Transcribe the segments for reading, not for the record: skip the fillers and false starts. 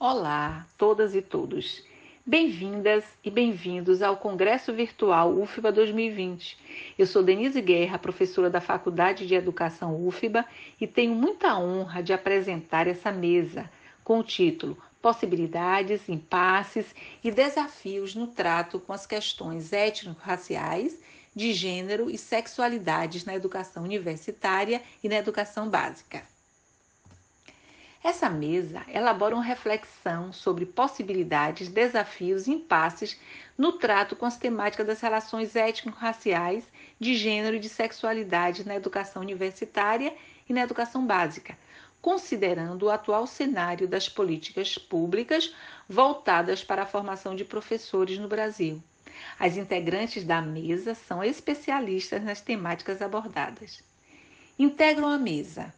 Olá, todas e todos. Bem-vindas e bem-vindos ao Congresso Virtual UFBA 2020. Eu sou Denise Guerra, professora da Faculdade de Educação UFBA, e tenho muita honra de apresentar essa mesa com o título Possibilidades, Impasses e Desafios no Trato com as Questões Étnico-Raciais, de Gênero e Sexualidades na Educação Universitária e na Educação Básica. Essa mesa elabora uma reflexão sobre possibilidades, desafios e impasses no trato com as temáticas das relações étnico-raciais, de gênero e de sexualidade na educação universitária e na educação básica, considerando o atual cenário das políticas públicas voltadas para a formação de professores no Brasil. As integrantes da mesa são especialistas nas temáticas abordadas. Integram a mesa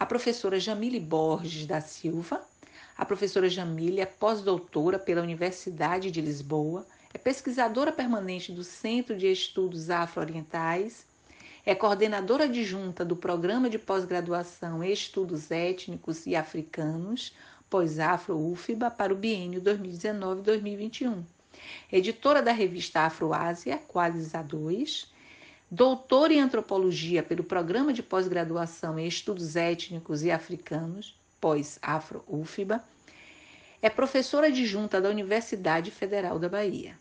a professora Jamile Borges da Silva. A professora Jamile é pós-doutora pela Universidade de Lisboa, é pesquisadora permanente do Centro de Estudos Afro-Orientais, é coordenadora adjunta do Programa de Pós-Graduação em Estudos Étnicos e Africanos, pós-Afro-UFBA, para o biênio 2019-2021. Editora da revista Afroásia, Qualis A2, doutora em Antropologia pelo Programa de Pós-Graduação em Estudos Étnicos e Africanos, pós-Afro-UFBA, é professora adjunta da Universidade Federal da Bahia.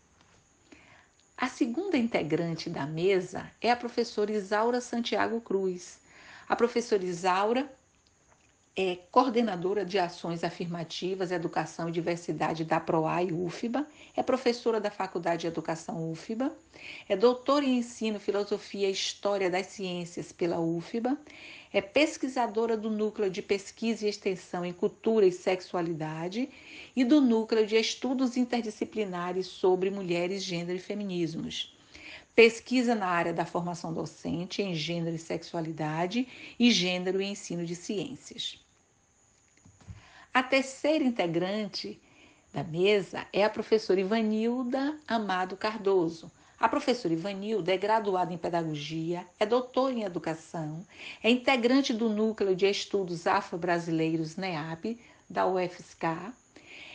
A segunda integrante da mesa é a professora Isaura Santiago Cruz. A professora Isaura é coordenadora de ações afirmativas, educação e diversidade da PROAI UFBA, é professora da Faculdade de Educação UFBA, é doutora em ensino, filosofia e história das ciências pela UFBA, é pesquisadora do Núcleo de Pesquisa e Extensão em Cultura e Sexualidade e do Núcleo de Estudos Interdisciplinares sobre Mulheres, Gênero e Feminismos. Pesquisa na área da formação docente em gênero e sexualidade e gênero e ensino de ciências. A terceira integrante da mesa é a professora Ivanilda Amado Cardoso. A professora Ivanilda é graduada em Pedagogia, é doutora em Educação, é integrante do Núcleo de Estudos Afro-Brasileiros NEAB, da UFSCar,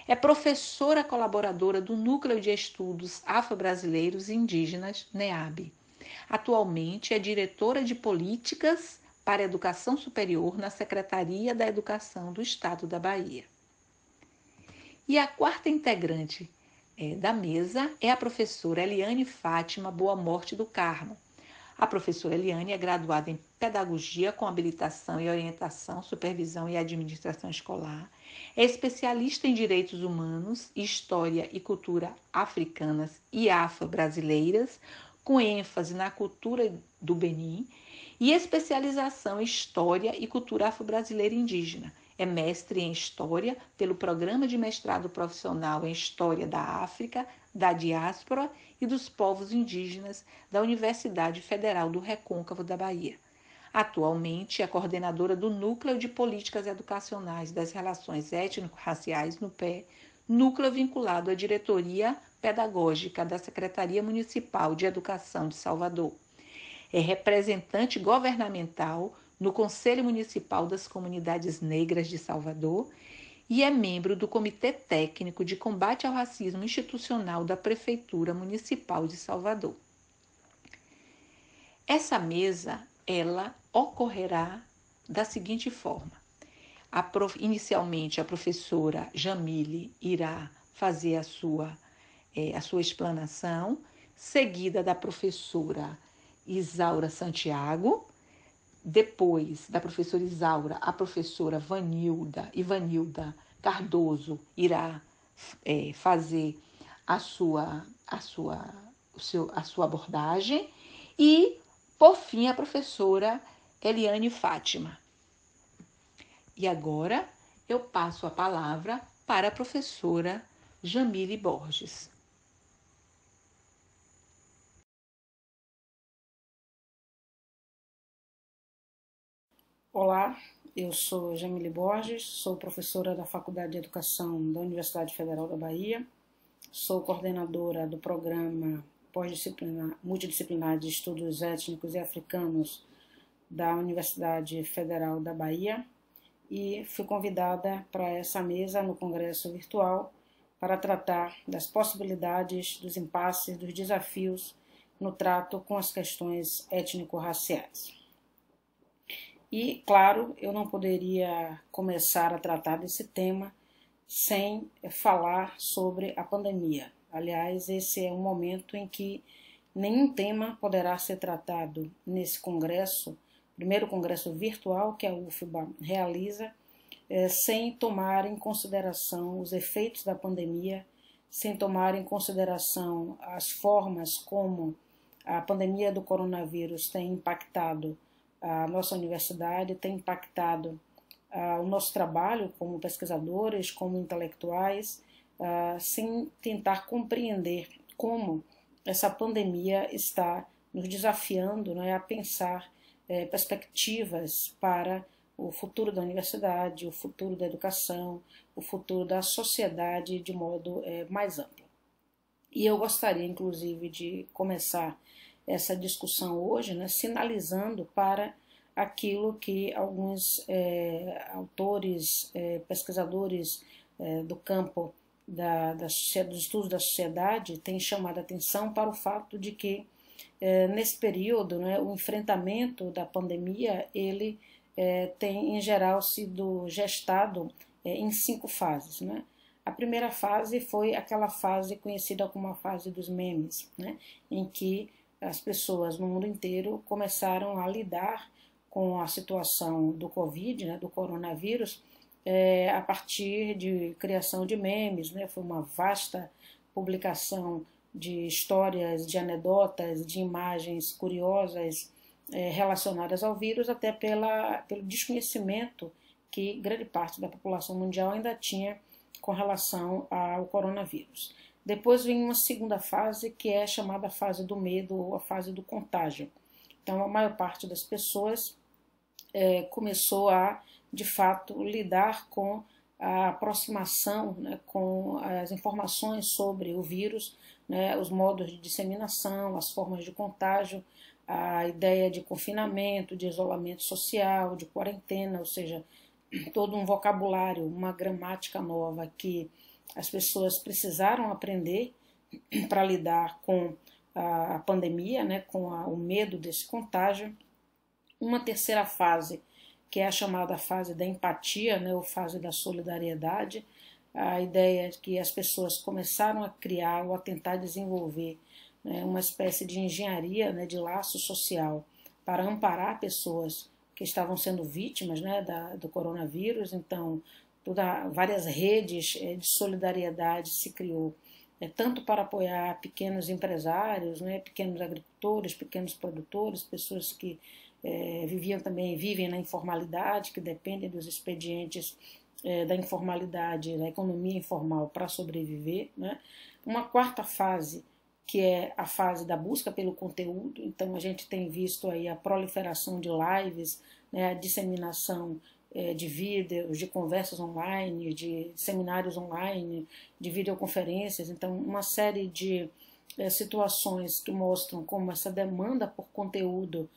é professora colaboradora do Núcleo de Estudos Afro-Brasileiros e Indígenas, NEAB. Atualmente é diretora de Políticas para a Educação Superior na Secretaria da Educação do Estado da Bahia. E a quarta integrante da mesa é a professora Eliane Fátima Boa Morte do Carmo. A professora Eliane é graduada em Pedagogia com habilitação e orientação, supervisão e administração escolar, é especialista em Direitos Humanos, História e Cultura Africanas e Afro-Brasileiras, com ênfase na cultura do Benin, e especialização em História e Cultura Afro-Brasileira e Indígena. É mestre em História pelo Programa de Mestrado Profissional em História da África, da Diáspora e dos Povos Indígenas da Universidade Federal do Recôncavo da Bahia. Atualmente é coordenadora do Núcleo de Políticas Educacionais das Relações Étnico-Raciais, NUPE, núcleo vinculado à Diretoria Pedagógica da Secretaria Municipal de Educação de Salvador. É representante governamental no Conselho Municipal das Comunidades Negras de Salvador e é membro do Comitê Técnico de Combate ao Racismo Institucional da Prefeitura Municipal de Salvador. Essa mesa, ela ocorrerá da seguinte forma. Inicialmente, a professora Jamile irá fazer a sua explanação, seguida da professora Isaura Santiago. Depois da professora Isaura, a professora Ivanilda Cardoso irá fazer a sua abordagem e, por fim, a professora Eliane Fátima. E agora eu passo a palavra para a professora Jamile Borges. Olá, eu sou Jamile Borges, sou professora da Faculdade de Educação da Universidade Federal da Bahia, sou coordenadora do Programa Multidisciplinar de Estudos Étnicos e Africanos da Universidade Federal da Bahia e fui convidada para essa mesa no Congresso Virtual para tratar das possibilidades, dos impasses, dos desafios no trato com as questões étnico-raciais. E, claro, eu não poderia começar a tratar desse tema sem falar sobre a pandemia. Aliás, esse é um momento em que nenhum tema poderá ser tratado nesse congresso, primeiro congresso virtual que a UFBA realiza, sem tomar em consideração os efeitos da pandemia, sem tomar em consideração as formas como a pandemia do coronavírus tem impactado a nossa universidade, tem impactado o nosso trabalho como pesquisadores, como intelectuais, sem tentar compreender como essa pandemia está nos desafiando, né, a pensar perspectivas para o futuro da universidade, o futuro da educação, o futuro da sociedade de modo mais amplo. E eu gostaria, inclusive, de começar essa discussão hoje, né, sinalizando para aquilo que alguns autores, pesquisadores do campo dos estudos da sociedade têm chamado a atenção para o fato de que nesse período, né, o enfrentamento da pandemia ele tem em geral sido gestado em 5 fases, né? A primeira fase foi aquela fase conhecida como a fase dos memes, né, em que as pessoas no mundo inteiro começaram a lidar com a situação do Covid, né, do coronavírus, a partir de criação de memes, né, foi uma vasta publicação de histórias, de anedotas, de imagens curiosas relacionadas ao vírus, até pelo desconhecimento que grande parte da população mundial ainda tinha com relação ao coronavírus. Depois vem uma segunda fase, que é chamada fase do medo ou a fase do contágio. Então, a maior parte das pessoas começou a, de fato, lidar com a aproximação, né, com as informações sobre o vírus, né, os modos de disseminação, as formas de contágio, a ideia de confinamento, de isolamento social, de quarentena, ou seja, todo um vocabulário, uma gramática nova que as pessoas precisaram aprender para lidar com a pandemia, né, com o medo desse contágio. Uma terceira fase, que é a chamada fase da empatia, né, ou fase da solidariedade, a ideia de que as pessoas começaram a criar ou a tentar desenvolver, né, uma espécie de engenharia, né, de laço social para amparar pessoas que estavam sendo vítimas, né, do coronavírus. Então, várias redes de solidariedade se criou, tanto para apoiar pequenos empresários, né, pequenos agricultores, pequenos produtores, pessoas que vivem na informalidade, que dependem dos expedientes da informalidade, da economia informal para sobreviver, né. Uma quarta fase, que é a fase da busca pelo conteúdo. Então a gente tem visto aí a proliferação de lives, né, a disseminação de vídeos, de conversas online, de seminários online, de videoconferências. Então uma série de situações que mostram como essa demanda por conteúdo,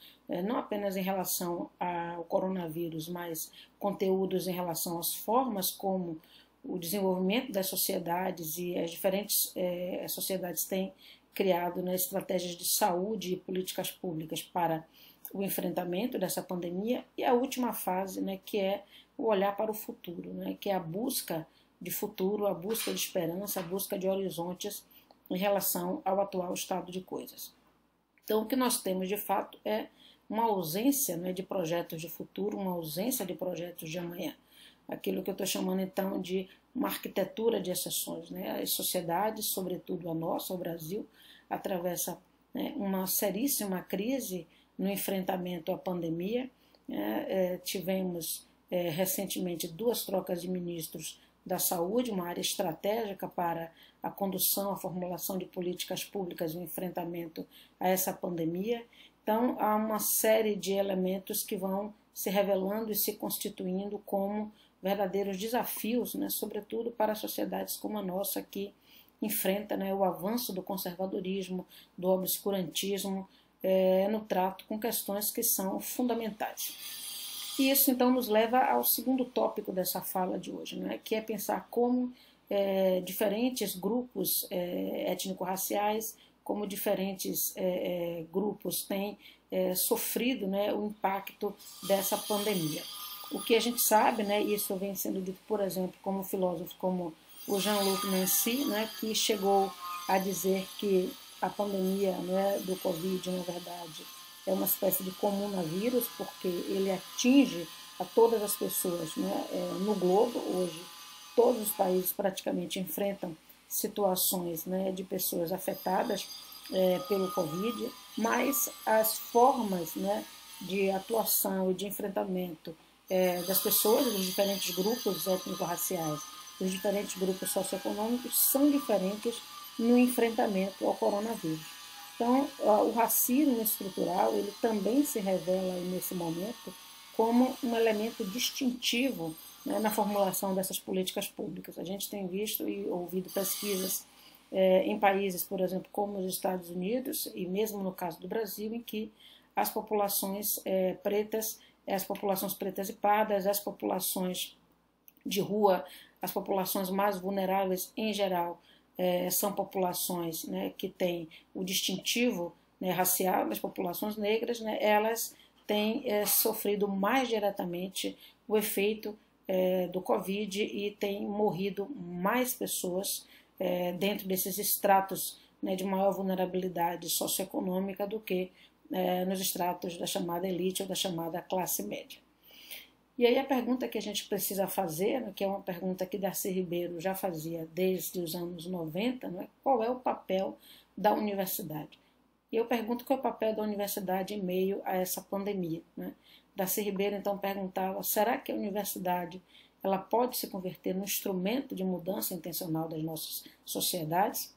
não apenas em relação ao coronavírus, mas conteúdos em relação às formas como o desenvolvimento das sociedades e as diferentes sociedades têm criado, né, estratégias de saúde e políticas públicas para o enfrentamento dessa pandemia. E a última fase, né, que é o olhar para o futuro, né, que é a busca de futuro, a busca de esperança, a busca de horizontes em relação ao atual estado de coisas. Então, o que nós temos de fato é uma ausência, né, de projetos de futuro, uma ausência de projetos de amanhã. Aquilo que eu estou chamando então de uma arquitetura de exceções, né? As sociedades, sobretudo a nossa, o Brasil, atravessa, né, uma seríssima crise no enfrentamento à pandemia. Tivemos recentemente 2 trocas de ministros da saúde, uma área estratégica para a condução, a formulação de políticas públicas no enfrentamento a essa pandemia. Então, há uma série de elementos que vão se revelando e se constituindo como verdadeiros desafios, né, sobretudo para sociedades como a nossa, que enfrenta, né, o avanço do conservadorismo, do obscurantismo no trato com questões que são fundamentais. E isso, então, nos leva ao segundo tópico dessa fala de hoje, né, que é pensar como diferentes grupos étnico-raciais, como diferentes grupos têm sofrido, né, o impacto dessa pandemia. O que a gente sabe, né, isso vem sendo dito, por exemplo, como filósofos como o Jean-Luc Nancy, né, que chegou a dizer que a pandemia, né, do Covid, na verdade, é uma espécie de comunavírus, porque ele atinge a todas as pessoas, né, no globo. Hoje, todos os países praticamente enfrentam situações, né, de pessoas afetadas pelo Covid, mas as formas, né, de atuação e de enfrentamento das pessoas, dos diferentes grupos étnico-raciais, dos diferentes grupos socioeconômicos, são diferentes no enfrentamento ao coronavírus. Então, o racismo estrutural, ele também se revela nesse momento como um elemento distintivo, né, na formulação dessas políticas públicas. A gente tem visto e ouvido pesquisas em países, por exemplo, como os Estados Unidos, e mesmo no caso do Brasil, em que as populações pretas, as populações pretas e pardas, as populações de rua, as populações mais vulneráveis em geral, são populações, né, que têm o distintivo, né, racial das populações negras, né, elas têm sofrido mais diretamente o efeito do Covid e têm morrido mais pessoas dentro desses estratos, né, de maior vulnerabilidade socioeconômica do que nos estratos da chamada elite ou da chamada classe média. E aí a pergunta que a gente precisa fazer, né, que é uma pergunta que Darcy Ribeiro já fazia desde os anos 90, né, qual é o papel da universidade? E eu pergunto qual é o papel da universidade em meio a essa pandemia, né? Darcy Ribeiro então perguntava, será que a universidade ela pode se converter num instrumento de mudança intencional das nossas sociedades?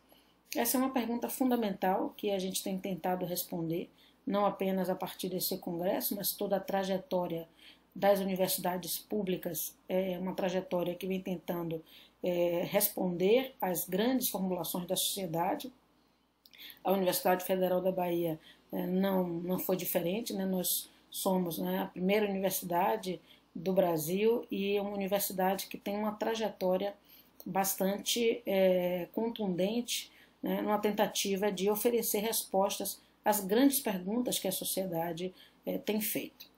Essa é uma pergunta fundamental que a gente tem tentado responder, não apenas a partir desse congresso, mas toda a trajetória das universidades públicas, é uma trajetória que vem tentando responder às grandes formulações da sociedade. A Universidade Federal da Bahia não foi diferente, né? Nós somos, né, a primeira universidade do Brasil e uma universidade que tem uma trajetória bastante contundente, né, numa tentativa de oferecer respostas às grandes perguntas que a sociedade tem feito.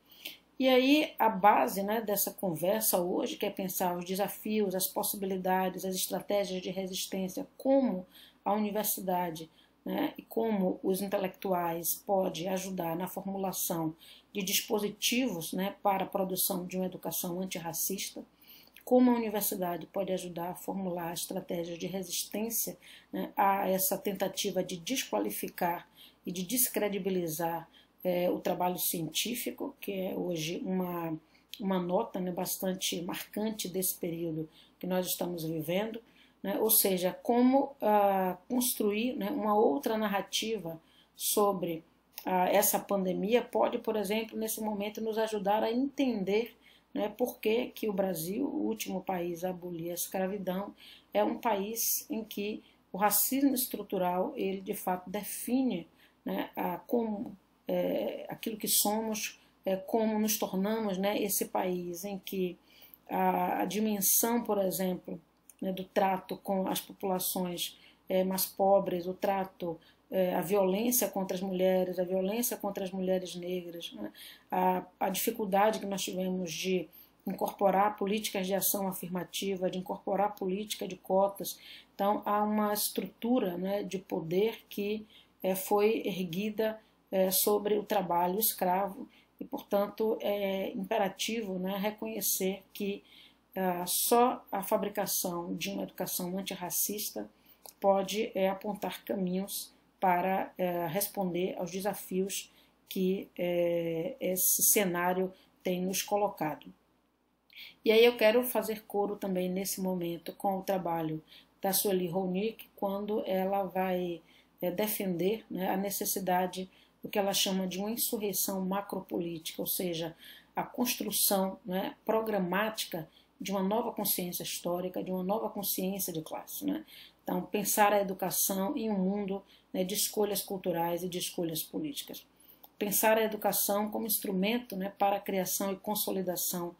E aí a base, né, dessa conversa hoje, que é pensar os desafios, as possibilidades, as estratégias de resistência, como a universidade, né, e como os intelectuais podem ajudar na formulação de dispositivos, né, para a produção de uma educação antirracista, como a universidade pode ajudar a formular estratégias de resistência, né, a essa tentativa de desqualificar e de descredibilizar o trabalho científico, que é hoje uma nota, né, bastante marcante desse período que nós estamos vivendo, né, ou seja, como construir, né, uma outra narrativa sobre essa pandemia pode, por exemplo, nesse momento nos ajudar a entender, né, por que o Brasil, o último país a abolir a escravidão, é um país em que o racismo estrutural, ele de fato define, né, como aquilo que somos, como nos tornamos, né, esse país em que a dimensão, por exemplo, né, do trato com as populações mais pobres, o trato, a violência contra as mulheres, a violência contra as mulheres negras, né, a dificuldade que nós tivemos de incorporar políticas de ação afirmativa, de incorporar política de cotas. Então, há uma estrutura, né, de poder que foi erguida sobre o trabalho escravo e, portanto, é imperativo, né, reconhecer que só a fabricação de uma educação antirracista pode apontar caminhos para responder aos desafios que esse cenário tem nos colocado. E aí eu quero fazer coro também nesse momento com o trabalho da Sueli Ronick, quando ela vai defender, né, a necessidade do que ela chama de uma insurreição macropolítica, ou seja, a construção, né, programática de uma nova consciência histórica, de uma nova consciência de classe, né? Então, pensar a educação em um mundo, né, de escolhas culturais e de escolhas políticas. pensar a educação como instrumento, né, para a criação e consolidação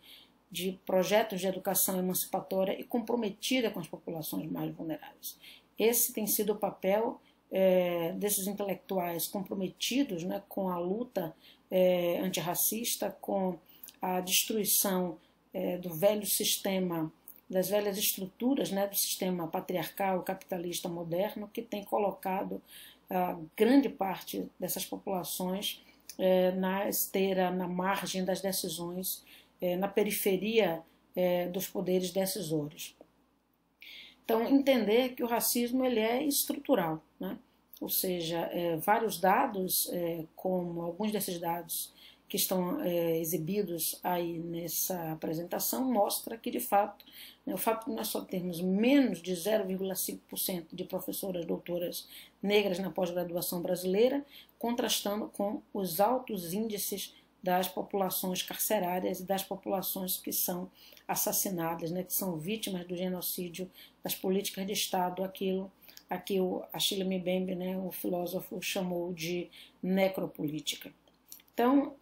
de projetos de educação emancipatória e comprometida com as populações mais vulneráveis. Esse tem sido o papel desses intelectuais comprometidos, né, com a luta antirracista, com a destruição do velho sistema, das velhas estruturas, né, do sistema patriarcal capitalista moderno, que tem colocado grande parte dessas populações na esteira, na margem das decisões, na periferia dos poderes decisórios. Então, entender que o racismo ele é estrutural, né? Ou seja, vários dados, como alguns desses dados que estão exibidos aí nessa apresentação, mostra que, de fato, o fato de nós só termos menos de 0,5% de professoras doutoras negras na pós-graduação brasileira, contrastando com os altos índices das populações carcerárias e das populações que são assassinadas, né, que são vítimas do genocídio, das políticas de Estado, aquilo a que o Achille Mbembe, né, o filósofo, chamou de necropolítica. Então,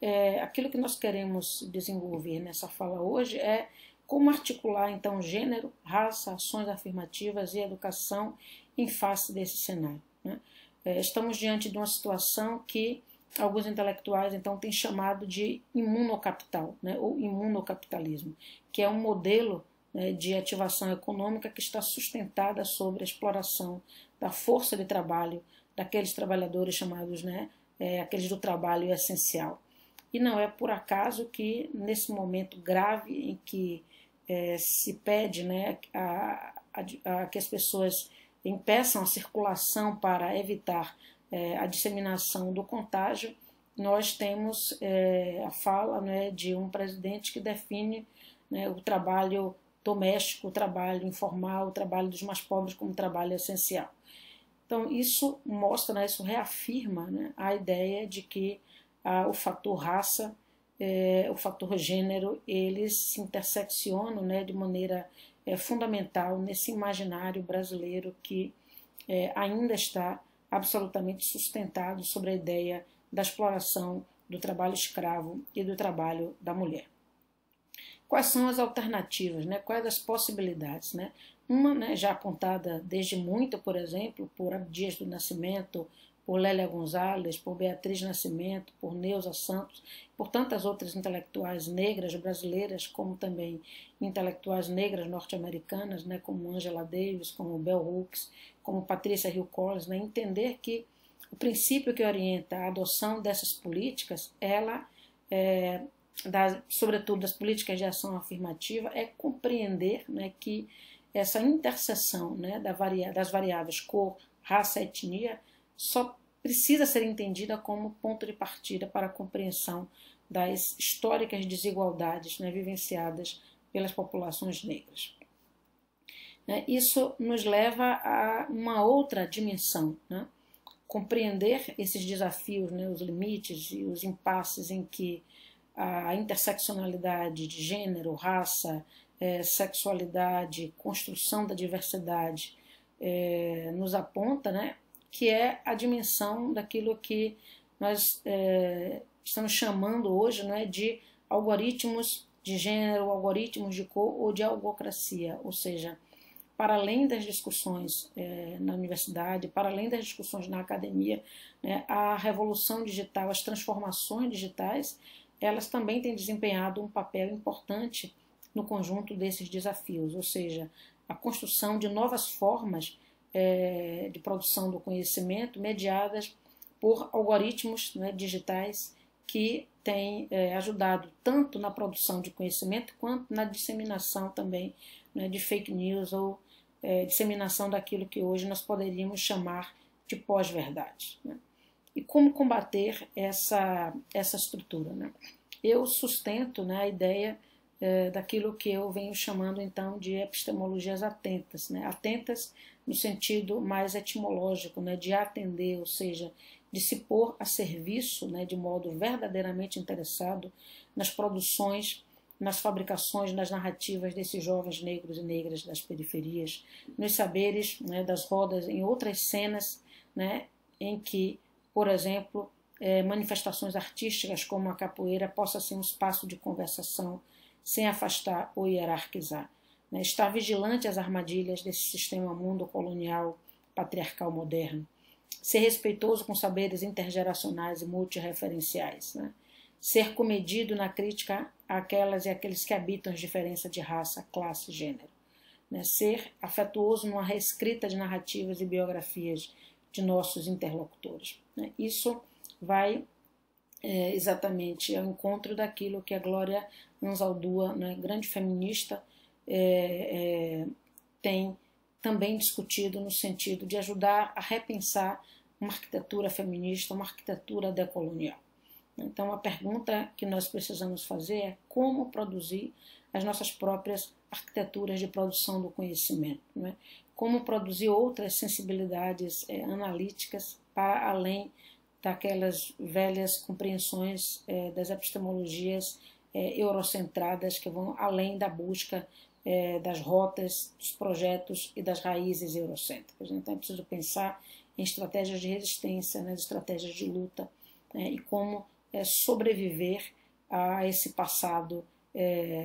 aquilo que nós queremos desenvolver nessa fala hoje é como articular, então, gênero, raça, ações afirmativas e educação em face desse cenário, né? Estamos diante de uma situação que alguns intelectuais, então, têm chamado de imunocapital, né, ou imunocapitalismo, que é um modelo, né, de ativação econômica que está sustentada sobre a exploração da força de trabalho daqueles trabalhadores chamados, né, aqueles do trabalho essencial. E não é por acaso que, nesse momento grave em que se pede, né, que as pessoas impeçam a circulação para evitar a disseminação do contágio, nós temos a fala, né, de um presidente que define, né, o trabalho doméstico, o trabalho informal, o trabalho dos mais pobres como trabalho essencial. Então, isso mostra, né, isso reafirma, né, a ideia de que o fator raça, o fator gênero, eles se interseccionam, né, de maneira fundamental nesse imaginário brasileiro que ainda está absolutamente sustentado sobre a ideia da exploração do trabalho escravo e do trabalho da mulher. Quais são as alternativas, né? Quais as possibilidades, né? Uma, né, já apontada desde muito, por exemplo, por Abdias do Nascimento, por Lélia Gonzalez, por Beatriz Nascimento, por Neuza Santos, por tantas outras intelectuais negras brasileiras, como também intelectuais negras norte-americanas, né, como Angela Davis, como Bell Hooks, como Patrícia Hill Collins, né, entender que o princípio que orienta a adoção dessas políticas, ela, sobretudo das políticas de ação afirmativa, é compreender, né, que essa interseção, né, das variáveis cor, raça, etnia, só precisa ser entendida como ponto de partida para a compreensão das históricas desigualdades, né, vivenciadas pelas populações negras. Isso nos leva a uma outra dimensão, né? Compreender esses desafios, né, os limites e os impasses em que a interseccionalidade de gênero, raça, sexualidade, construção da diversidade nos aponta, né, que é a dimensão daquilo que nós estamos chamando hoje, né, de algoritmos de gênero, algoritmos de cor ou de algocracia, ou seja, para além das discussões na universidade, para além das discussões na academia, né, a revolução digital, as transformações digitais, elas também têm desempenhado um papel importante no conjunto desses desafios, ou seja, a construção de novas formas de produção do conhecimento mediadas por algoritmos, né, digitais que têm ajudado tanto na produção de conhecimento quanto na disseminação também, né, de fake news ou disseminação daquilo que hoje nós poderíamos chamar de pós-verdade, né? E como combater essa estrutura, né? Eu sustento, né, a ideia daquilo que eu venho chamando então de epistemologias atentas, né? Atentas no sentido mais etimológico, né, de atender, ou seja, de se pôr a serviço, né, de modo verdadeiramente interessado nas produções, nas fabricações, nas narrativas desses jovens negros e negras das periferias, nos saberes, né, das rodas, em outras cenas, né, em que, por exemplo, manifestações artísticas como a capoeira possa ser um espaço de conversação sem afastar ou hierarquizar. Estar vigilante às armadilhas desse sistema mundo colonial patriarcal moderno. Ser respeitoso com saberes intergeracionais e multireferenciais. Ser comedido na crítica àquelas e àqueles que habitam as diferenças de raça, classe e gênero. Ser afetuoso numa reescrita de narrativas e biografias de nossos interlocutores. Isso vai exatamente ao encontro daquilo que a Glória Anzaldúa, grande feminista, tem também discutido no sentido de ajudar a repensar uma arquitetura feminista, uma arquitetura decolonial. Então, a pergunta que nós precisamos fazer é como produzir as nossas próprias arquiteturas de produção do conhecimento, como produzir outras sensibilidades analíticas para além daquelas velhas compreensões das epistemologias eurocentradas que vão além da busca das rotas, dos projetos e das raízes eurocêntricas. Então é preciso pensar em estratégias de resistência, estratégias de luta, e como sobreviver a esse passado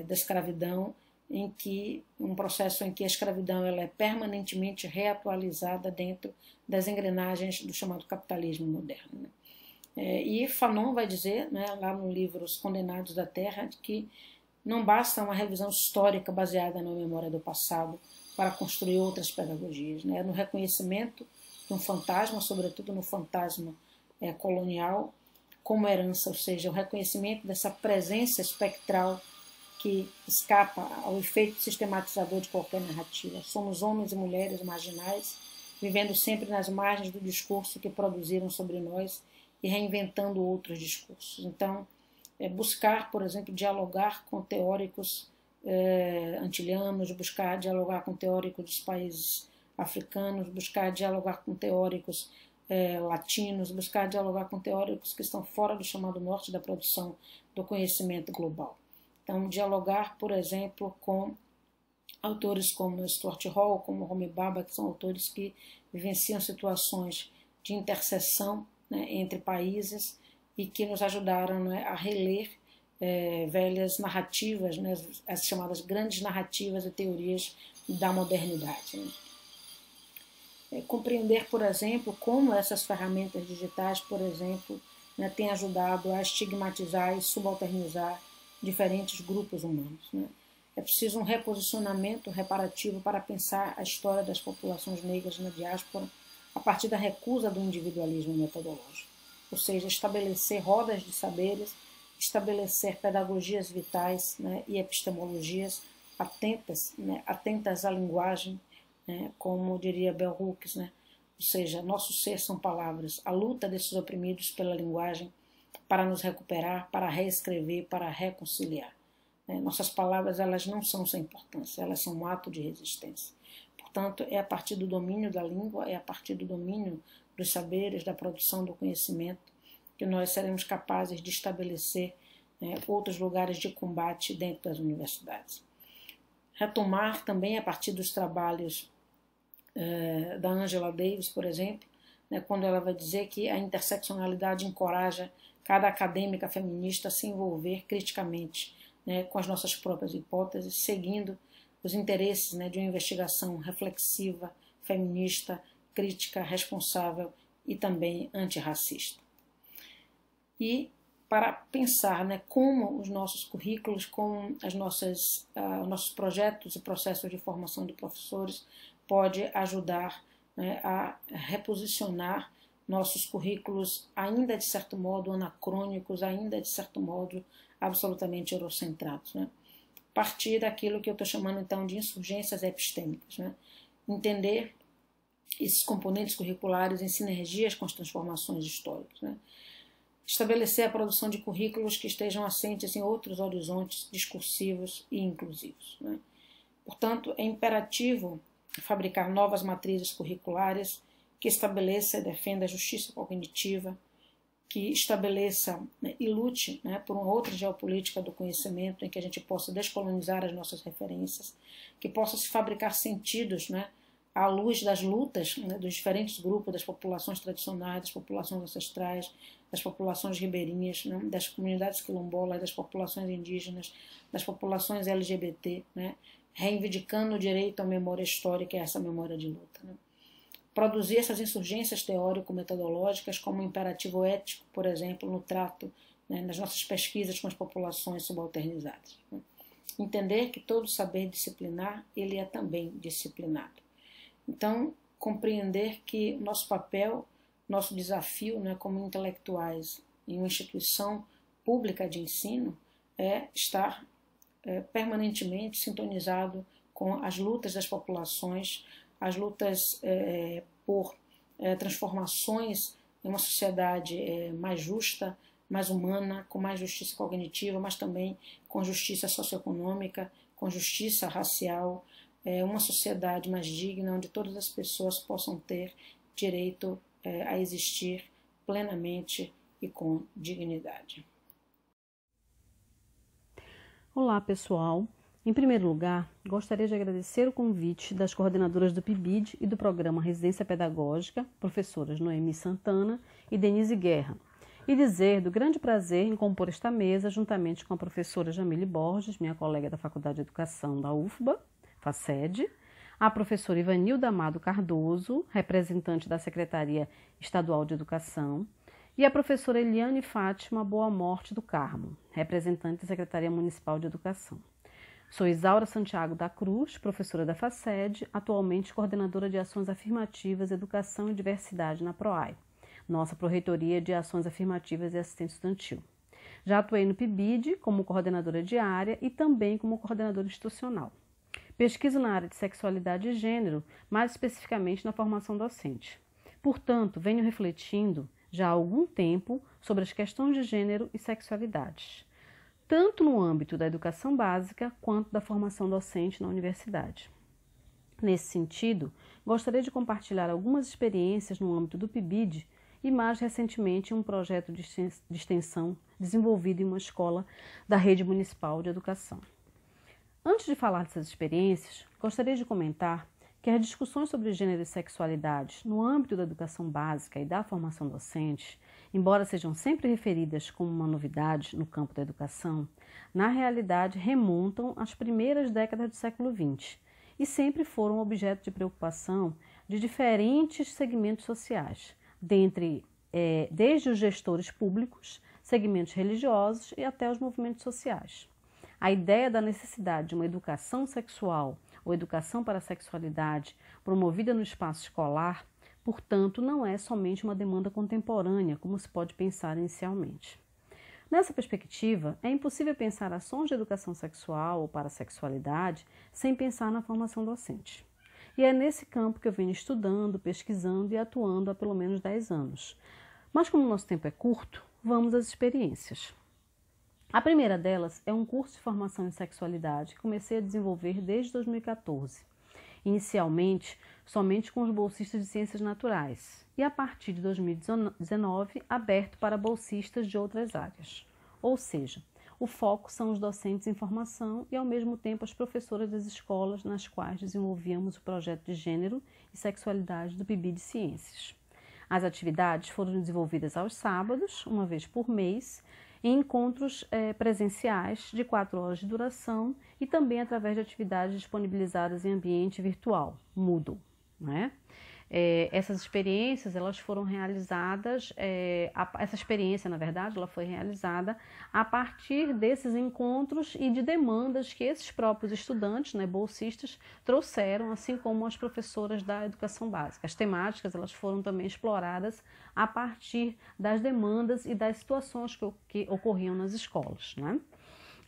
da escravidão, em que um processo em que a escravidão ela é permanentemente reatualizada dentro das engrenagens do chamado capitalismo moderno. E Fanon vai dizer, lá no livro Os Condenados da Terra, que não basta uma revisão histórica baseada na memória do passado para construir outras pedagogias. No reconhecimento de um fantasma, sobretudo no fantasma colonial, como herança, ou seja, o reconhecimento dessa presença espectral que escapa ao efeito sistematizador de qualquer narrativa. Somos homens e mulheres marginais, vivendo sempre nas margens do discurso que produziram sobre nós e reinventando outros discursos. Então, buscar, por exemplo, dialogar com teóricos antilhanos, buscar dialogar com teóricos dos países africanos, buscar dialogar com teóricos latinos, buscar dialogar com teóricos que estão fora do chamado norte da produção do conhecimento global. Então, dialogar, por exemplo, com autores como Stuart Hall, como Homi Bhabha, que são autores que vivenciam situações de interseção entre países e que nos ajudaram a reler velhas narrativas, as chamadas grandes narrativas e teorias da modernidade. Compreender, por exemplo, como essas ferramentas digitais, por exemplo, têm ajudado a estigmatizar e subalternizar diferentes grupos humanos. É preciso um reposicionamento reparativo para pensar a história das populações negras na diáspora a partir da recusa do individualismo metodológico, ou seja, estabelecer rodas de saberes, estabelecer pedagogias vitais e epistemologias atentas à linguagem, como diria Bell Hooks, ou seja, nosso ser são palavras, a luta desses oprimidos pela linguagem para nos recuperar, para reescrever, para reconciliar. Nossas palavras elas não são sem importância, elas são um ato de resistência. Portanto, é a partir do domínio da língua, é a partir do domínio dos saberes, da produção do conhecimento, que nós seremos capazes de estabelecer outros lugares de combate dentro das universidades. Retomar também a partir dos trabalhos da Angela Davis, por exemplo, quando ela vai dizer que a interseccionalidade encoraja cada acadêmica feminista a se envolver criticamente com as nossas próprias hipóteses, seguindo os interesses de uma investigação reflexiva, feminista, crítica, responsável e também antirracista. E para pensar como os nossos currículos, como nossos projetos e processos de formação de professores pode ajudar a reposicionar nossos currículos ainda de certo modo anacrônicos, ainda de certo modo absolutamente eurocentrados. Partir daquilo que eu estou chamando então de insurgências epistêmicas. Entender esses componentes curriculares em sinergias com as transformações históricas. Estabelecer a produção de currículos que estejam assentes em outros horizontes discursivos e inclusivos. Portanto, é imperativo fabricar novas matrizes curriculares que estabeleça e defenda a justiça cognitiva, que estabeleça e lute por uma outra geopolítica do conhecimento em que a gente possa descolonizar as nossas referências, que possa se fabricar sentidos à luz das lutas, né, dos diferentes grupos, das populações tradicionais, das populações ancestrais, das populações ribeirinhas, né, das comunidades quilombolas, das populações indígenas, das populações LGBT, né, reivindicando o direito à memória histórica e a essa memória de luta. Né. Produzir essas insurgências teórico-metodológicas como imperativo ético, por exemplo, no trato, né, nas nossas pesquisas com as populações subalternizadas. Né. Entender que todo saber disciplinar, ele é também disciplinado. Então, compreender que nosso papel, nosso desafio, né, como intelectuais em uma instituição pública de ensino é estar permanentemente sintonizado com as lutas das populações, as lutas por transformações em uma sociedade mais justa, mais humana, com mais justiça cognitiva, mas também com justiça socioeconômica, com justiça racial, uma sociedade mais digna, onde todas as pessoas possam ter direito a existir plenamente e com dignidade. Olá, pessoal. Em primeiro lugar, gostaria de agradecer o convite das coordenadoras do PIBID e do programa Residência Pedagógica, professoras Noemi Santana e Denise Guerra, e dizer do grande prazer em compor esta mesa juntamente com a professora Jamile Borges, minha colega da Faculdade de Educação da UFBA, FACED, a professora Ivanilda Amado Cardoso, representante da Secretaria Estadual de Educação, e a professora Eliane Fátima Boa Morte do Carmo, representante da Secretaria Municipal de Educação. Sou Isaura Santiago da Cruz, professora da FACED, atualmente coordenadora de Ações Afirmativas, Educação e Diversidade na PROAI, nossa Pró-Reitoria de Ações Afirmativas e Assistência Estudantil. Já atuei no PIBID como coordenadora de área e também como coordenadora institucional. Pesquiso na área de sexualidade e gênero, mais especificamente na formação docente. Portanto, venho refletindo já há algum tempo sobre as questões de gênero e sexualidade, tanto no âmbito da educação básica quanto da formação docente na universidade. Nesse sentido, gostaria de compartilhar algumas experiências no âmbito do PIBID e, mais recentemente, um projeto de extensão desenvolvido em uma escola da Rede Municipal de Educação. Antes de falar dessas experiências, gostaria de comentar que as discussões sobre gênero e sexualidade no âmbito da educação básica e da formação docente, embora sejam sempre referidas como uma novidade no campo da educação, na realidade remontam às primeiras décadas do século XX e sempre foram objeto de preocupação de diferentes segmentos sociais, desde os gestores públicos, segmentos religiosos e até os movimentos sociais. A ideia da necessidade de uma educação sexual ou educação para a sexualidade promovida no espaço escolar, portanto, não é somente uma demanda contemporânea, como se pode pensar inicialmente. Nessa perspectiva, é impossível pensar ações de educação sexual ou para a sexualidade sem pensar na formação docente. E é nesse campo que eu venho estudando, pesquisando e atuando há pelo menos 10 anos. Mas como o nosso tempo é curto, vamos às experiências. A primeira delas é um curso de formação em sexualidade que comecei a desenvolver desde 2014, inicialmente somente com os bolsistas de ciências naturais e a partir de 2019 aberto para bolsistas de outras áreas. Ou seja, o foco são os docentes em formação e ao mesmo tempo as professoras das escolas nas quais desenvolvíamos o projeto de gênero e sexualidade do PIBID de Ciências. As atividades foram desenvolvidas aos sábados, uma vez por mês, em encontros presenciais de 4 horas de duração e também através de atividades disponibilizadas em ambiente virtual, Moodle, né? Essas experiências, elas foram realizadas, essa experiência, na verdade, ela foi realizada a partir desses encontros e de demandas que esses próprios estudantes, né, bolsistas, trouxeram, assim como as professoras da educação básica. As temáticas, elas foram também exploradas a partir das demandas e das situações que ocorriam nas escolas, né?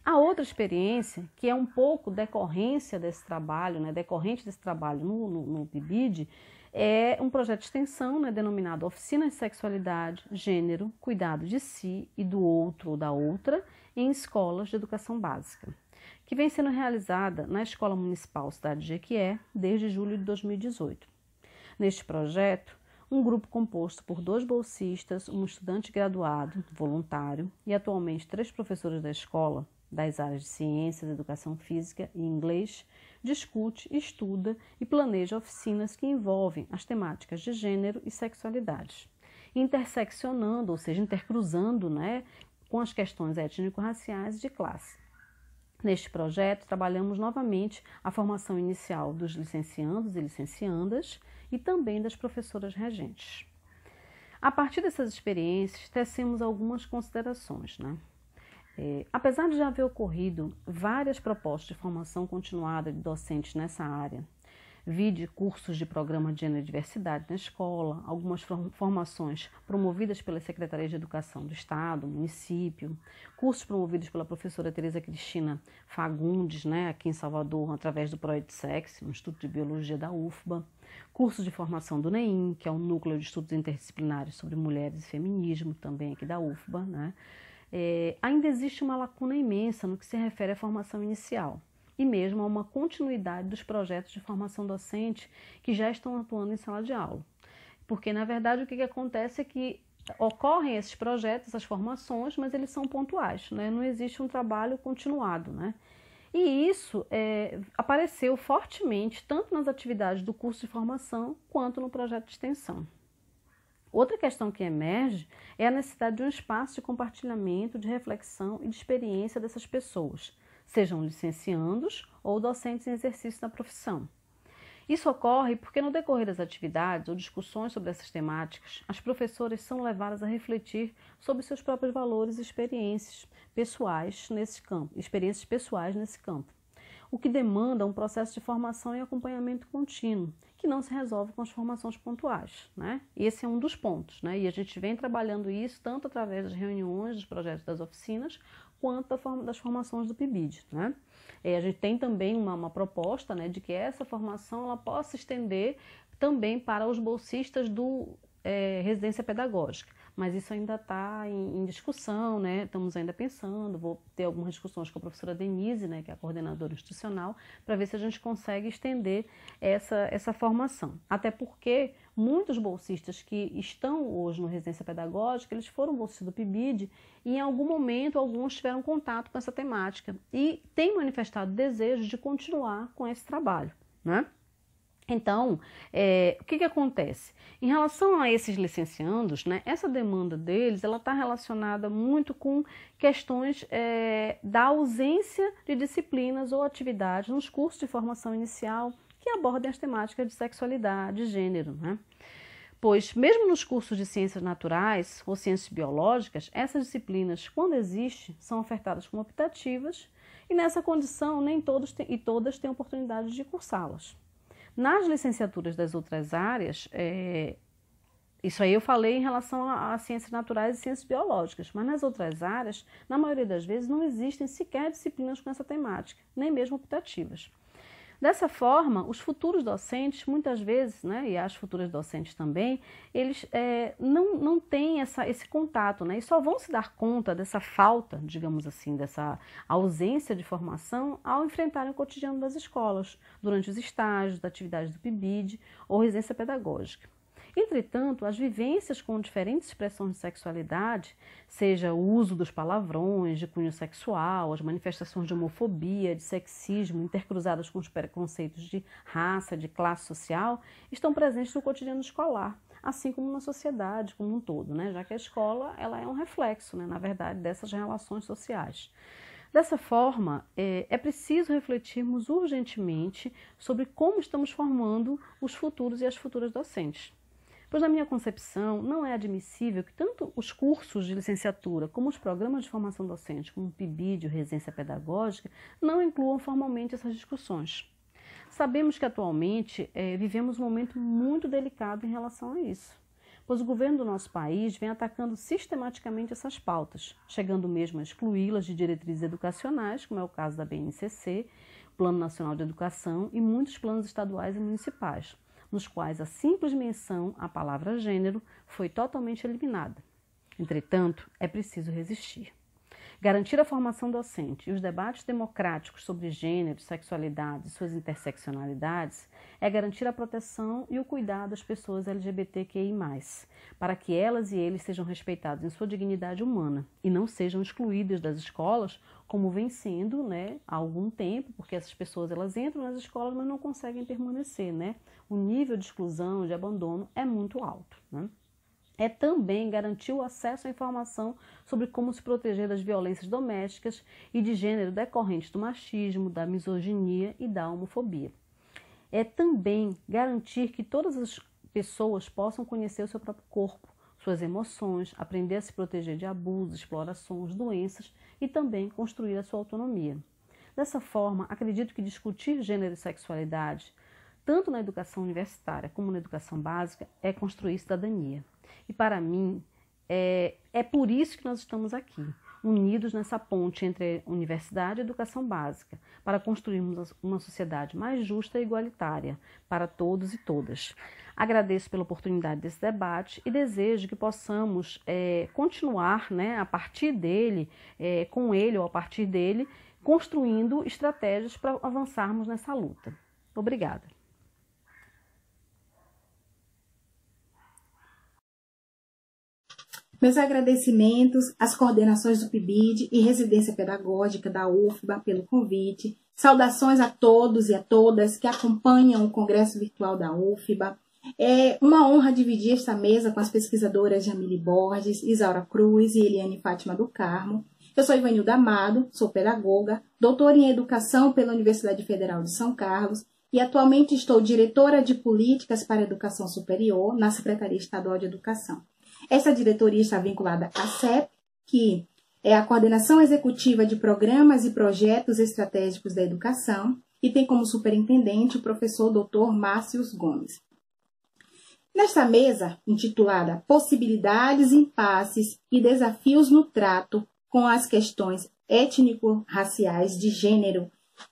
A outra experiência, que é um pouco decorrência desse trabalho, né, decorrente desse trabalho no PIBID, é um projeto de extensão, né, denominado Oficina de Sexualidade, Gênero, Cuidado de Si e do Outro ou da Outra em Escolas de Educação Básica, que vem sendo realizada na Escola Municipal Cidade de Jequié desde julho de 2018. Neste projeto, um grupo composto por 2 bolsistas, um estudante graduado, voluntário, e atualmente 3 professores da escola, das áreas de Ciências, Educação Física e Inglês, discute, estuda e planeja oficinas que envolvem as temáticas de gênero e sexualidade, interseccionando, ou seja, intercruzando, né, com as questões étnico-raciais e de classe. Neste projeto, trabalhamos novamente a formação inicial dos licenciandos e licenciandas e também das professoras regentes. A partir dessas experiências, tecemos algumas considerações, né? Apesar de já haver ocorrido várias propostas de formação continuada de docentes nessa área, vide cursos de programa de gênero e diversidade na escola, algumas formações promovidas pelas Secretarias de Educação do Estado, município, cursos promovidos pela professora Tereza Cristina Fagundes, né, aqui em Salvador, através do ProEdSex, um Instituto de Biologia da UFBA, cursos de formação do NEIM, que é o Núcleo de Estudos Interdisciplinares sobre Mulheres e Feminismo, também aqui da UFBA, né? Ainda existe uma lacuna imensa no que se refere à formação inicial e mesmo a uma continuidade dos projetos de formação docente que já estão atuando em sala de aula. Porque, na verdade, o que acontece é que ocorrem esses projetos, essas formações, mas eles são pontuais, né? Não existe um trabalho continuado, né? E isso apareceu fortemente tanto nas atividades do curso de formação quanto no projeto de extensão. Outra questão que emerge é a necessidade de um espaço de compartilhamento, de reflexão e de experiência dessas pessoas, sejam licenciandos ou docentes em exercício da profissão. Isso ocorre porque no decorrer das atividades ou discussões sobre essas temáticas, as professoras são levadas a refletir sobre seus próprios valores e experiências pessoais nesse campo, o que demanda um processo de formação e acompanhamento contínuo, que não se resolve com as formações pontuais, né? Esse é um dos pontos, né? E a gente vem trabalhando isso tanto através das reuniões, dos projetos das oficinas, quanto das formações do PIBID, né? A gente tem também uma proposta, né, de que essa formação ela possa estender também para os bolsistas do residência pedagógica, mas isso ainda está em discussão, né? Estamos ainda pensando, vou ter algumas discussões com a professora Denise, né, que é a coordenadora institucional, para ver se a gente consegue estender essa formação. Até porque muitos bolsistas que estão hoje no residência pedagógica, eles foram bolsistas do PIBID e em algum momento alguns tiveram contato com essa temática e têm manifestado desejo de continuar com esse trabalho, né? Então, o que acontece? Em relação a esses licenciandos, né, essa demanda deles está relacionada muito com questões da ausência de disciplinas ou atividades nos cursos de formação inicial que abordem as temáticas de sexualidade e gênero, né? Pois, mesmo nos cursos de ciências naturais ou ciências biológicas, essas disciplinas, quando existem, são ofertadas como optativas e nessa condição nem todos e todas têm oportunidade de cursá-las. Nas licenciaturas das outras áreas, isso aí eu falei em relação a ciências naturais e ciências biológicas, mas nas outras áreas, na maioria das vezes, não existem sequer disciplinas com essa temática, nem mesmo optativas. Dessa forma, os futuros docentes, muitas vezes, né, e as futuras docentes também, eles não têm esse contato, né, e só vão se dar conta dessa falta, digamos assim, dessa ausência de formação ao enfrentarem o cotidiano das escolas, durante os estágios, da atividade do PIBID ou residência pedagógica. Entretanto, as vivências com diferentes expressões de sexualidade, seja o uso dos palavrões de cunho sexual, as manifestações de homofobia, de sexismo, intercruzadas com os preconceitos de raça, de classe social, estão presentes no cotidiano escolar, assim como na sociedade como um todo, né? Já que a escola ela é um reflexo, né, na verdade, dessas relações sociais. Dessa forma, é preciso refletirmos urgentemente sobre como estamos formando os futuros e as futuras docentes. Pois, na minha concepção, não é admissível que tanto os cursos de licenciatura como os programas de formação docente, como o PIBID ou residência pedagógica, não incluam formalmente essas discussões. Sabemos que atualmente vivemos um momento muito delicado em relação a isso, pois o governo do nosso país vem atacando sistematicamente essas pautas, chegando mesmo a excluí-las de diretrizes educacionais, como é o caso da BNCC, Plano Nacional de Educação e muitos planos estaduais e municipais, nos quais a simples menção à palavra gênero foi totalmente eliminada. Entretanto, é preciso resistir. Garantir a formação docente e os debates democráticos sobre gênero, sexualidade e suas interseccionalidades é garantir a proteção e o cuidado das pessoas LGBTQI+, para que elas e eles sejam respeitados em sua dignidade humana e não sejam excluídas das escolas, como vem sendo, né, há algum tempo, porque essas pessoas elas entram nas escolas, mas não conseguem permanecer, né? O nível de exclusão, de abandono é muito alto, né? É também garantir o acesso à informação sobre como se proteger das violências domésticas e de gênero decorrentes do machismo, da misoginia e da homofobia. É também garantir que todas as pessoas possam conhecer o seu próprio corpo, suas emoções, aprender a se proteger de abusos, explorações, doenças e também construir a sua autonomia. Dessa forma, acredito que discutir gênero e sexualidade, tanto na educação universitária como na educação básica, é construir cidadania. E para mim, é por isso que nós estamos aqui, unidos nessa ponte entre a universidade e a educação básica, para construirmos uma sociedade mais justa e igualitária para todos e todas. Agradeço pela oportunidade desse debate e desejo que possamos continuar, né, a partir dele, com ele ou a partir dele, construindo estratégias para avançarmos nessa luta. Obrigada. Meus agradecimentos às coordenações do PIBID e Residência Pedagógica da UFBA pelo convite. Saudações a todos e a todas que acompanham o Congresso Virtual da UFBA. É uma honra dividir esta mesa com as pesquisadoras Jamile Borges, Isaura Cruz e Eliane Fátima do Carmo. Eu sou Ivanilda Amado, sou pedagoga, doutora em Educação pela Universidade Federal de São Carlos e atualmente estou diretora de Políticas para a Educação Superior na Secretaria Estadual de Educação. Essa diretoria está vinculada à CEP, que é a Coordenação Executiva de Programas e Projetos Estratégicos da Educação, e tem como superintendente o professor Dr. Márcios Gomes. Nesta mesa, intitulada Possibilidades, Impasses e Desafios no Trato com as Questões Étnico-Raciais de Gênero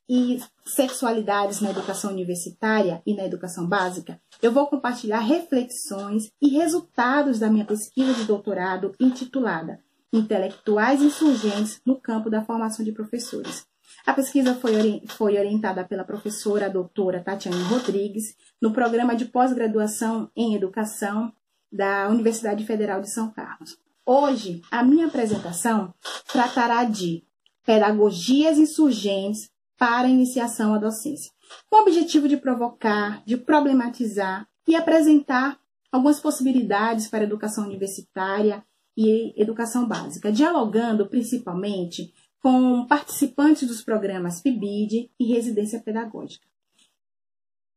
e Sexualidades na Educação Universitária e na Educação Básica, eu vou compartilhar reflexões e resultados da minha pesquisa de doutorado intitulada Intelectuais Insurgentes no Campo da Formação de Professores. A pesquisa foi orientada pela professora doutora Tatiane Rodrigues no programa de pós-graduação em Educação da Universidade Federal de São Carlos. Hoje, a minha apresentação tratará de pedagogias insurgentes para a iniciação à docência, com o objetivo de provocar, de problematizar e apresentar algumas possibilidades para a educação universitária e educação básica, dialogando principalmente com participantes dos programas PIBID e Residência Pedagógica.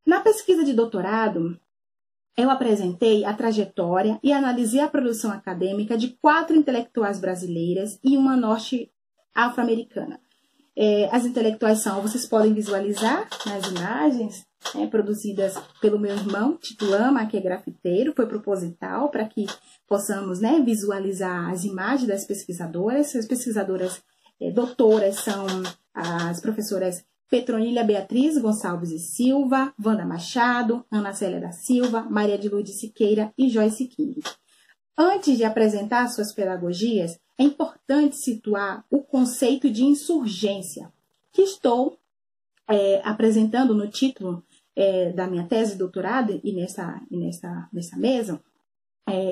Na pesquisa de doutorado, eu apresentei a trajetória e analisei a produção acadêmica de 4 intelectuais brasileiras e uma norte-afro-americana. As intelectuais são, vocês podem visualizar nas imagens, produzidas pelo meu irmão, Tito Lama, que é grafiteiro, foi proposital para que possamos, visualizar as imagens das pesquisadoras. As pesquisadoras doutoras são as professoras Petronília Beatriz Gonçalves e Silva, Wanda Machado, Ana Célia da Silva, Maria de Lourdes Siqueira e Joyce King. Antes de apresentar suas pedagogias, é importante situar o conceito de insurgência, que estou apresentando no título da minha tese de doutorado e nessa mesa,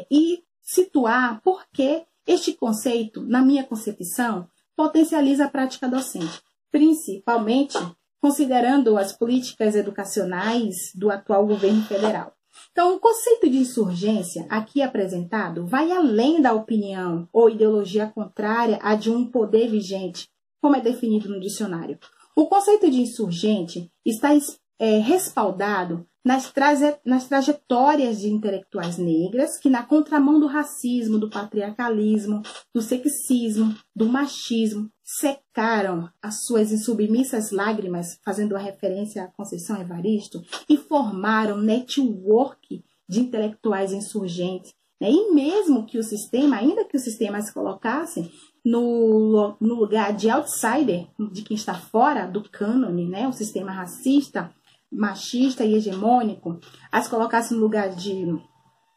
e situar por que este conceito, na minha concepção, potencializa a prática docente, principalmente considerando as políticas educacionais do atual governo federal. Então, o conceito de insurgência aqui apresentado vai além da opinião ou ideologia contrária à de um poder vigente, como é definido no dicionário. O conceito de insurgente está respaldado nas trajetórias de intelectuais negras que, na contramão do racismo, do patriarcalismo, do sexismo, do machismo, secaram as suas insubmissas lágrimas, fazendo a referência à Conceição Evaristo, e formaram network de intelectuais insurgentes. E mesmo que o sistema, ainda que o sistema se colocasse no lugar de outsider, de quem está fora do cânone, o sistema racista, machista e hegemônico, as colocasse no lugar de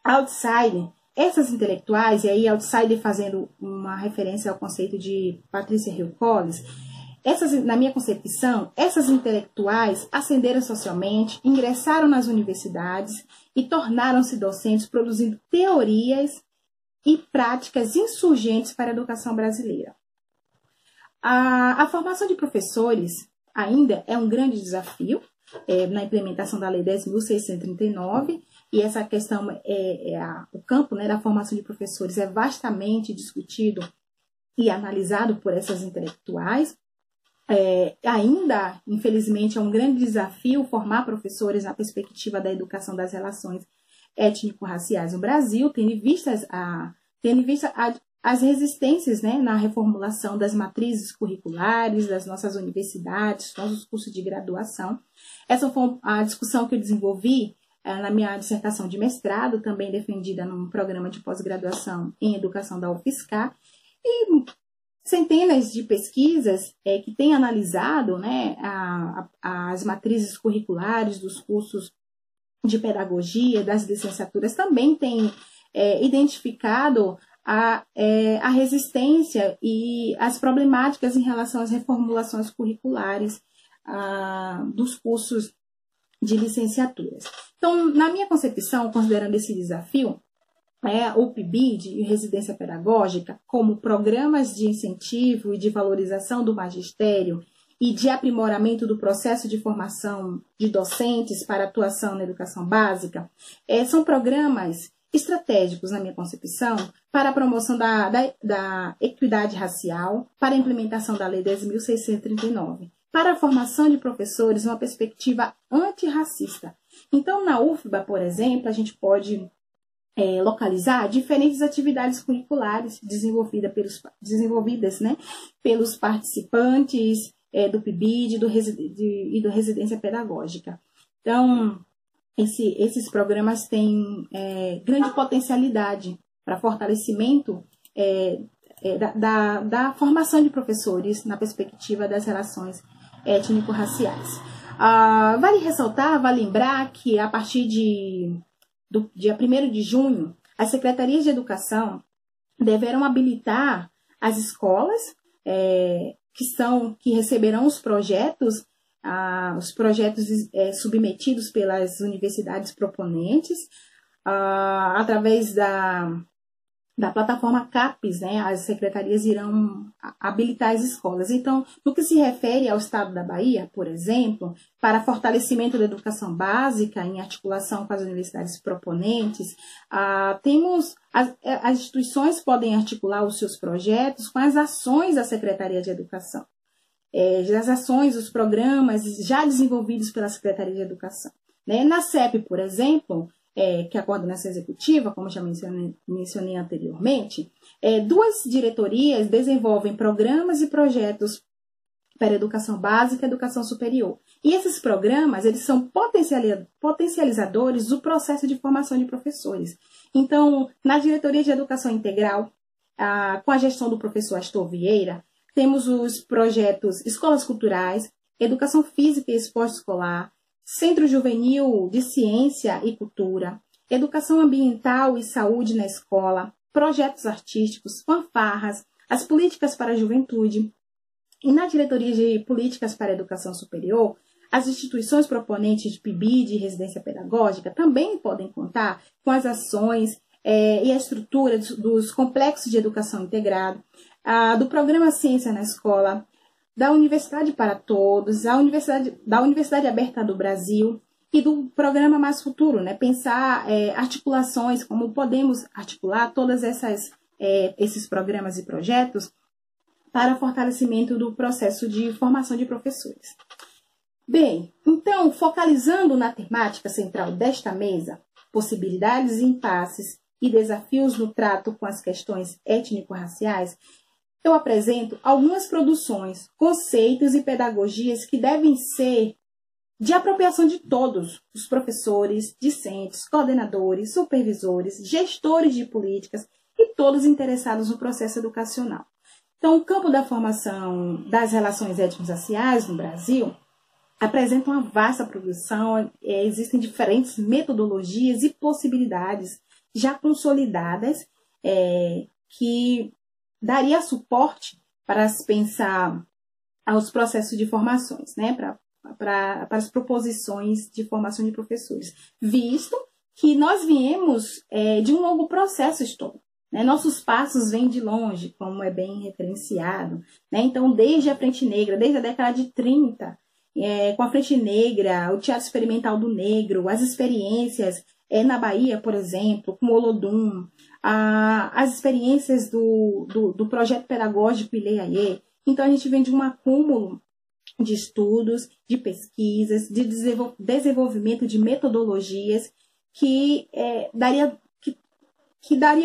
outsider, essas intelectuais, e aí Outsider fazendo uma referência ao conceito de Patricia Hill Collins, na minha concepção, essas intelectuais ascenderam socialmente, ingressaram nas universidades e tornaram-se docentes, produzindo teorias e práticas insurgentes para a educação brasileira. A formação de professores ainda é um grande desafio na implementação da Lei 10.639, e essa questão, o campo, né, da formação de professores é vastamente discutido e analisado por essas intelectuais. Ainda, infelizmente, é um grande desafio formar professores na perspectiva da educação das relações étnico-raciais no Brasil, tendo em vista as resistências, né, na reformulação das matrizes curriculares das nossas universidades, nossos cursos de graduação. Essa foi a discussão que eu desenvolvi na minha dissertação de mestrado, também defendida num programa de pós-graduação em educação da UFSCar, e centenas de pesquisas que têm analisado, né, as matrizes curriculares dos cursos de pedagogia, das licenciaturas, também têm identificado a resistência e as problemáticas em relação às reformulações curriculares dos cursos de licenciaturas. Então, na minha concepção, considerando esse desafio, o PIBID e Residência Pedagógica, como programas de incentivo e de valorização do magistério e de aprimoramento do processo de formação de docentes para atuação na educação básica, são programas estratégicos, na minha concepção, para a promoção da equidade racial, para a implementação da Lei 10.639, para a formação de professores numa perspectiva antirracista. Então, na UFBA, por exemplo, a gente pode localizar diferentes atividades curriculares desenvolvidas, né, pelos participantes do PIBID e do Residência Pedagógica. Então, esses programas têm grande potencialidade para fortalecimento da formação de professores na perspectiva das relações étnico-raciais. Vale ressaltar, vale lembrar que a partir do dia 1º de junho, as secretarias de educação deverão habilitar as escolas que receberão os projetos submetidos pelas universidades proponentes, através da plataforma CAPES, né, as secretarias irão habilitar as escolas. Então, no que se refere ao estado da Bahia, por exemplo, para fortalecimento da educação básica, em articulação com as universidades proponentes, as instituições podem articular os seus projetos com as ações da Secretaria de Educação. As ações, os programas já desenvolvidos pela Secretaria de Educação. Né? Na CEP, por exemplo, que é a coordenação executiva, como já mencionei anteriormente, 2 diretorias desenvolvem programas e projetos para educação básica e educação superior. E esses programas, eles são potencializadores do processo de formação de professores. Então, na diretoria de educação integral, com a gestão do professor Astor Vieira, temos os projetos Escolas Culturais, Educação Física e Esporte Escolar, Centro Juvenil de Ciência e Cultura, Educação Ambiental e Saúde na Escola, Projetos Artísticos, Fanfarras, as Políticas para a Juventude. E na Diretoria de Políticas para a Educação Superior, as instituições proponentes de PIBID e Residência Pedagógica também podem contar com as ações e a estrutura dos complexos de educação integrado, do Programa Ciência na Escola, da Universidade para Todos, da Universidade Aberta do Brasil e do Programa Mais Futuro, né? Pensar articulações, como podemos articular todos esses programas e projetos para fortalecimento do processo de formação de professores. Bem, então, focalizando na temática central desta mesa, possibilidades e impasses e desafios no trato com as questões étnico-raciais, eu apresento algumas produções, conceitos e pedagogias que devem ser de apropriação de todos os professores, discentes, coordenadores, supervisores, gestores de políticas e todos interessados no processo educacional. Então, o campo da formação das relações étnico-raciais no Brasil apresenta uma vasta produção, existem diferentes metodologias e possibilidades já consolidadas, que daria suporte para se pensar aos processos de formações, né, para as proposições de formação de professores, visto que nós viemos de um longo processo histórico, né? Nossos passos vêm de longe, como é bem referenciado, né? Então, desde a Frente Negra, desde a década de 30, com a Frente Negra, o Teatro Experimental do Negro, as experiências na Bahia, por exemplo, com o Olodum, as experiências do projeto pedagógico Ilê-Aie. Então, a gente vem de um acúmulo de estudos, de pesquisas, de desenvolvimento de metodologias que daria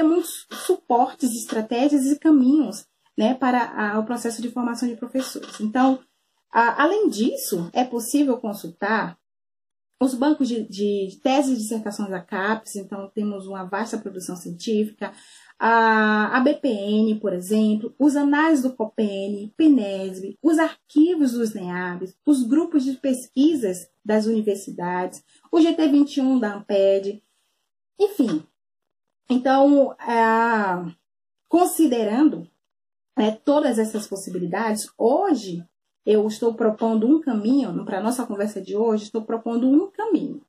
muitos suportes, estratégias e caminhos, né, para o processo de formação de professores. Então, além disso, é possível consultar os bancos de teses e dissertações da CAPES, então temos uma vasta produção científica, a BPN, por exemplo, os anais do COPEN, PNESB, os arquivos dos NEABs, os grupos de pesquisas das universidades, o GT21 da AMPED, enfim. Então, considerando todas essas possibilidades, hoje eu estou propondo um caminho, para a nossa conversa de hoje, estou propondo um caminho,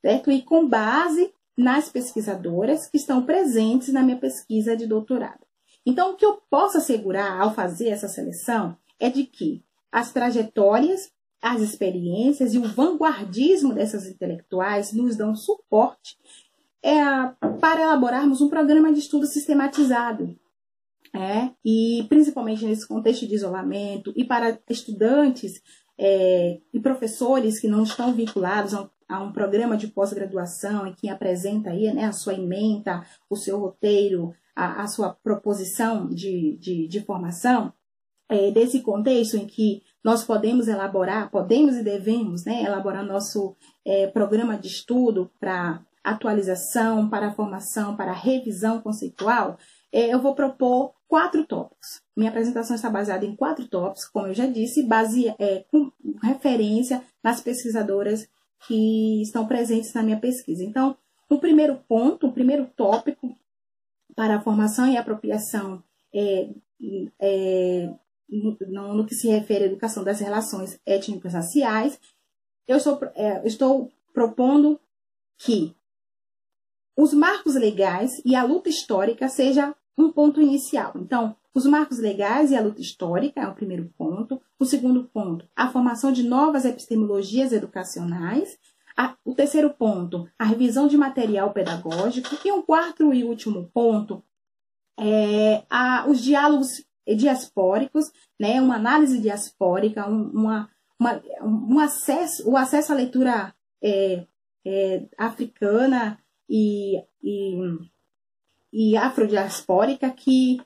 certo? E com base nas pesquisadoras que estão presentes na minha pesquisa de doutorado. Então, o que eu posso assegurar ao fazer essa seleção é de que as trajetórias, as experiências e o vanguardismo dessas intelectuais nos dão suporte para elaborarmos um programa de estudo sistematizado, e principalmente nesse contexto de isolamento, e para estudantes e professores que não estão vinculados a um programa de pós-graduação e que apresenta aí, né, a sua ementa, o seu roteiro, a sua proposição de formação, desse contexto em que nós podemos e devemos, né, elaborar nosso programa de estudo para atualização, para formação, para revisão conceitual, eu vou propor 4 tópicos. Minha apresentação está baseada em 4 tópicos, como eu já disse, com referência nas pesquisadoras que estão presentes na minha pesquisa. Então, o primeiro tópico para a formação e apropriação no que se refere à educação das relações étnico-raciais, eu estou propondo que os marcos legais e a luta histórica seja um ponto inicial. Então, os marcos legais e a luta histórica é o primeiro ponto. O segundo ponto, a formação de novas epistemologias educacionais. O terceiro ponto, a revisão de material pedagógico. E um quarto e último ponto, os diálogos diaspóricos, né? Uma análise diaspórica, o acesso à leitura africana e afrodiaspórica que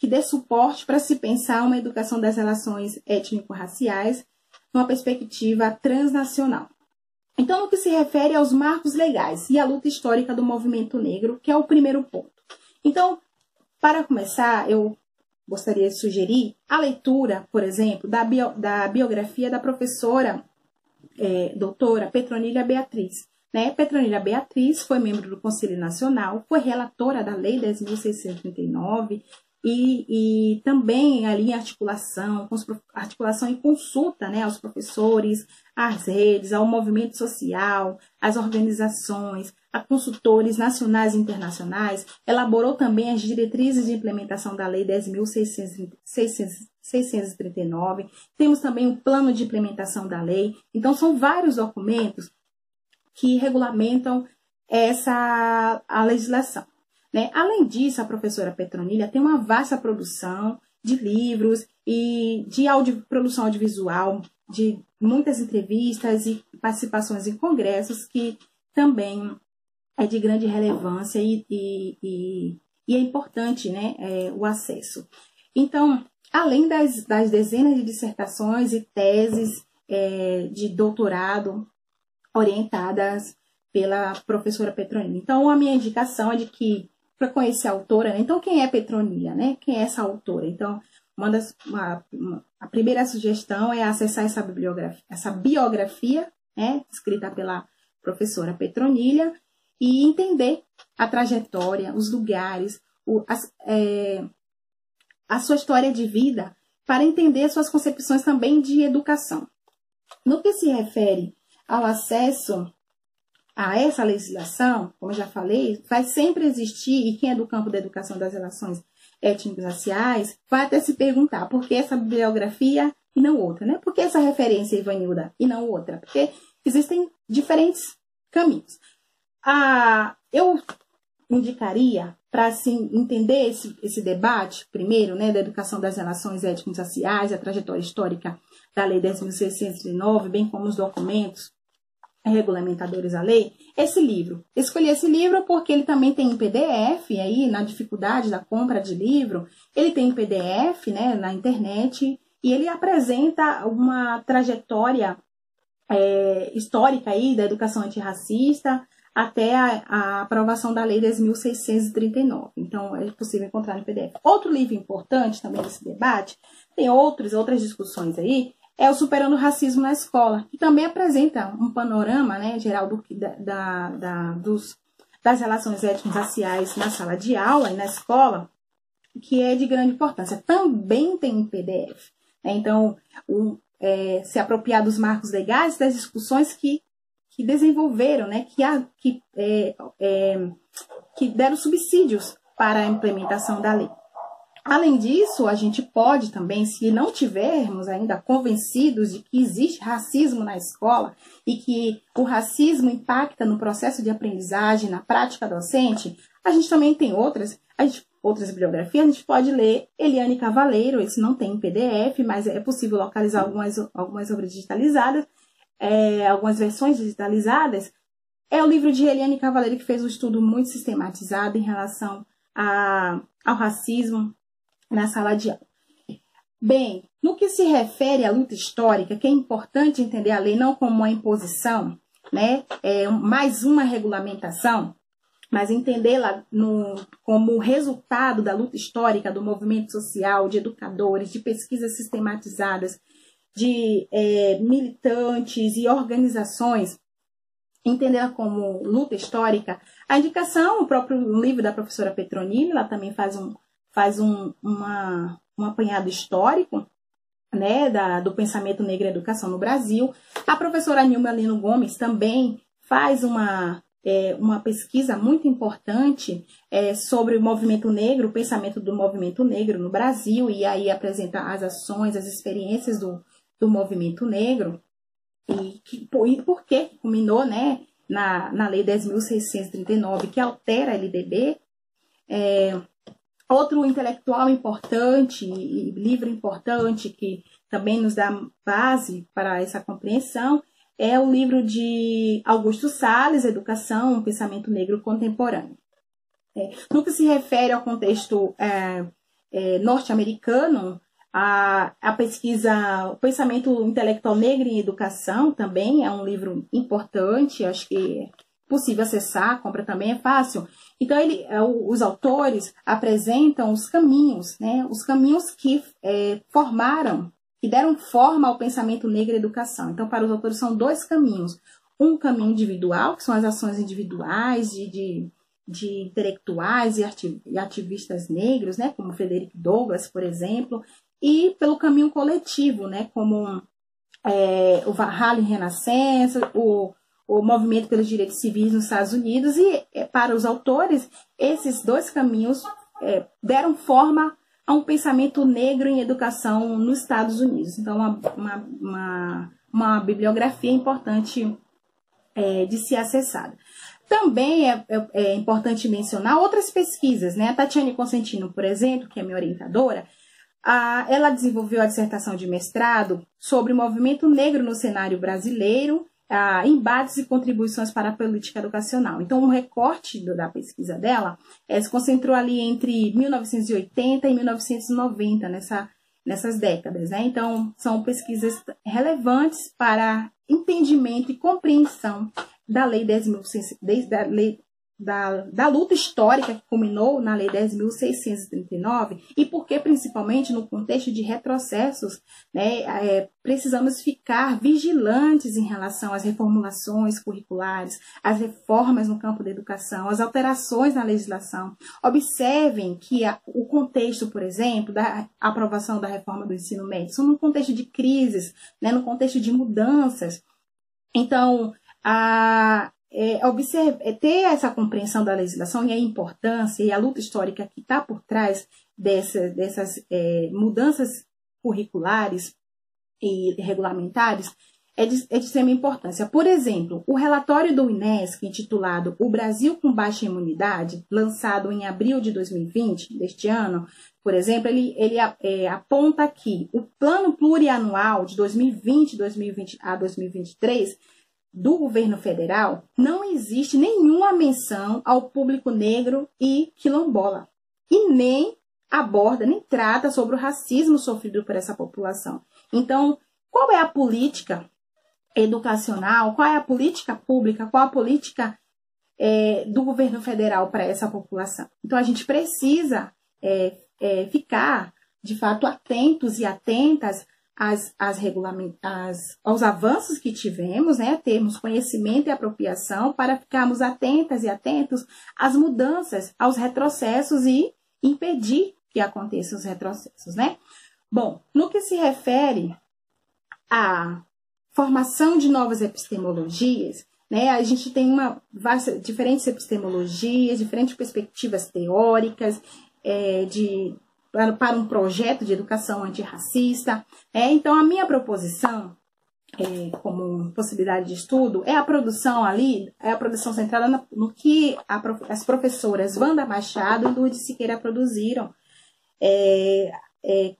dê suporte para se pensar uma educação das relações étnico-raciais numa perspectiva transnacional. Então, no que se refere aos marcos legais e à luta histórica do movimento negro, que é o primeiro ponto. Então, para começar, eu gostaria de sugerir a leitura, por exemplo, da biografia da professora doutora Petronília Beatriz. Petronília Beatriz foi membro do Conselho Nacional, foi relatora da Lei 10.639 e também ali em articulação e consulta, né, aos professores, às redes, ao movimento social, às organizações, a consultores nacionais e internacionais, elaborou também as diretrizes de implementação da Lei 10.639. Temos também o plano de implementação da lei. Então, são vários documentos que regulamentam a legislação. Né? Além disso, a professora Petronília tem uma vasta produção de livros e de produção audiovisual, de muitas entrevistas e participações em congressos, que também é de grande relevância e é importante, né, o acesso. Então, além das dezenas de dissertações e teses de doutorado orientadas pela professora Petronília. Então, a minha indicação é de que, para conhecer a autora, né? Então, quem é Petronília, né? Quem é essa autora? Então, a primeira sugestão é acessar essa biografia, né? Escrita pela professora Petronília, e entender a trajetória, os lugares, a sua história de vida, para entender suas concepções também de educação. No que se refere ao acesso a essa legislação, como eu já falei, vai sempre existir, e quem é do campo da educação das relações étnico-raciais vai até se perguntar por que essa bibliografia e não outra, né? Por que essa referência, Ivanilda, e não outra? Porque existem diferentes caminhos. Eu indicaria, para assim, entender esse debate, primeiro, né, da educação das relações étnico-raciais, a trajetória histórica da Lei 10.609, bem como os documentos regulamentadores da lei, esse livro. Escolhi esse livro porque ele também tem em PDF, aí, na dificuldade da compra de livro, ele tem em PDF, né, na internet, e ele apresenta uma trajetória histórica aí da educação antirracista até a aprovação da Lei 10.639. Então, é possível encontrar no PDF. Outro livro importante também nesse debate, tem outras discussões aí, é o Superando o Racismo na Escola, que também apresenta um panorama, né, geral das relações étnico-raciais na sala de aula e na escola, que é de grande importância. Também tem em PDF. Né? Então, se apropriar dos marcos legais, das discussões que desenvolveram, né, que deram subsídios para a implementação da lei. Além disso, a gente pode também, se não tivermos ainda convencidos de que existe racismo na escola e que o racismo impacta no processo de aprendizagem, na prática docente, a gente também tem outras bibliografias. A gente pode ler Eliane Cavaleiro, esse não tem em PDF, mas é possível localizar algumas obras digitalizadas, algumas versões digitalizadas. É o livro de Eliane Cavaleiro, que fez um estudo muito sistematizado em relação ao racismo na sala de aula. Bem, no que se refere à luta histórica, que é importante entender a lei não como uma imposição, né, mais uma regulamentação, mas entendê-la como resultado da luta histórica, do movimento social, de educadores, de pesquisas sistematizadas, de militantes e organizações, entendê-la como luta histórica. A indicação, o próprio livro da professora Petronilli, ela também faz um apanhado histórico, né, do pensamento negro e educação no Brasil. A professora Nilma Lino Gomes também faz uma pesquisa muito importante sobre o movimento negro, o pensamento do movimento negro no Brasil, e aí apresenta as ações, as experiências do movimento negro, e por que culminou, né, na Lei 10.639, que altera a LDB. Outro intelectual importante e livro importante que também nos dá base para essa compreensão é o livro de Augusto Salles, Educação, um Pensamento Negro Contemporâneo. No que se refere ao contexto norte-americano, a pesquisa O Pensamento Intelectual Negro em Educação também é um livro importante, acho que é possível acessar, a compra também é fácil. Então, os autores apresentam os caminhos, né? Os caminhos que que deram forma ao pensamento negro e educação. Então, para os autores são dois caminhos. Um caminho individual, que são as ações individuais de intelectuais e ativistas negros, né? Como Frederick Douglass, por exemplo, e pelo caminho coletivo, né? Como o Harlem Renaissance, o movimento pelos direitos civis nos Estados Unidos, e para os autores, esses dois caminhos deram forma a um pensamento negro em educação nos Estados Unidos. Então, uma bibliografia importante de ser acessada. Também é importante mencionar outras pesquisas, né? A Tatiane Consentino, por exemplo, que é minha orientadora, ela desenvolveu a dissertação de mestrado sobre o movimento negro no cenário brasileiro, embates e contribuições para a política educacional. Então, um recorte da pesquisa dela se concentrou ali entre 1980 e 1990, nessas décadas, né? Então, são pesquisas relevantes para entendimento e compreensão da Lei da luta histórica que culminou na Lei 10.639 e porque, principalmente no contexto de retrocessos, né, precisamos ficar vigilantes em relação às reformulações curriculares, às reformas no campo da educação, às alterações na legislação. Observem que o contexto, por exemplo, da aprovação da reforma do ensino médio são num contexto de crises, né, no contexto de mudanças. Então, ter essa compreensão da legislação e a importância e a luta histórica que está por trás dessas mudanças curriculares e regulamentares é de extrema importância. Por exemplo, o relatório do INESC, intitulado O Brasil com Baixa Imunidade, lançado em abril de 2020, deste ano, por exemplo, ele aponta que o Plano Plurianual de 2020 a 2023 do governo federal, não existe nenhuma menção ao público negro e quilombola. E nem aborda, nem trata sobre o racismo sofrido por essa população. Então, qual é a política educacional, qual é a política pública, qual a política do governo federal para essa população? Então, a gente precisa ficar, de fato, atentos e atentas aos avanços que tivemos, né, termos conhecimento e apropriação para ficarmos atentas e atentos às mudanças, aos retrocessos e impedir que aconteçam os retrocessos, né? Bom, no que se refere à formação de novas epistemologias, né, a gente tem diferentes epistemologias, diferentes perspectivas teóricas, para um projeto de educação antirracista. Então, a minha proposição, como possibilidade de estudo, é a produção centrada no que as professoras Wanda Machado e Lourdes Siqueira produziram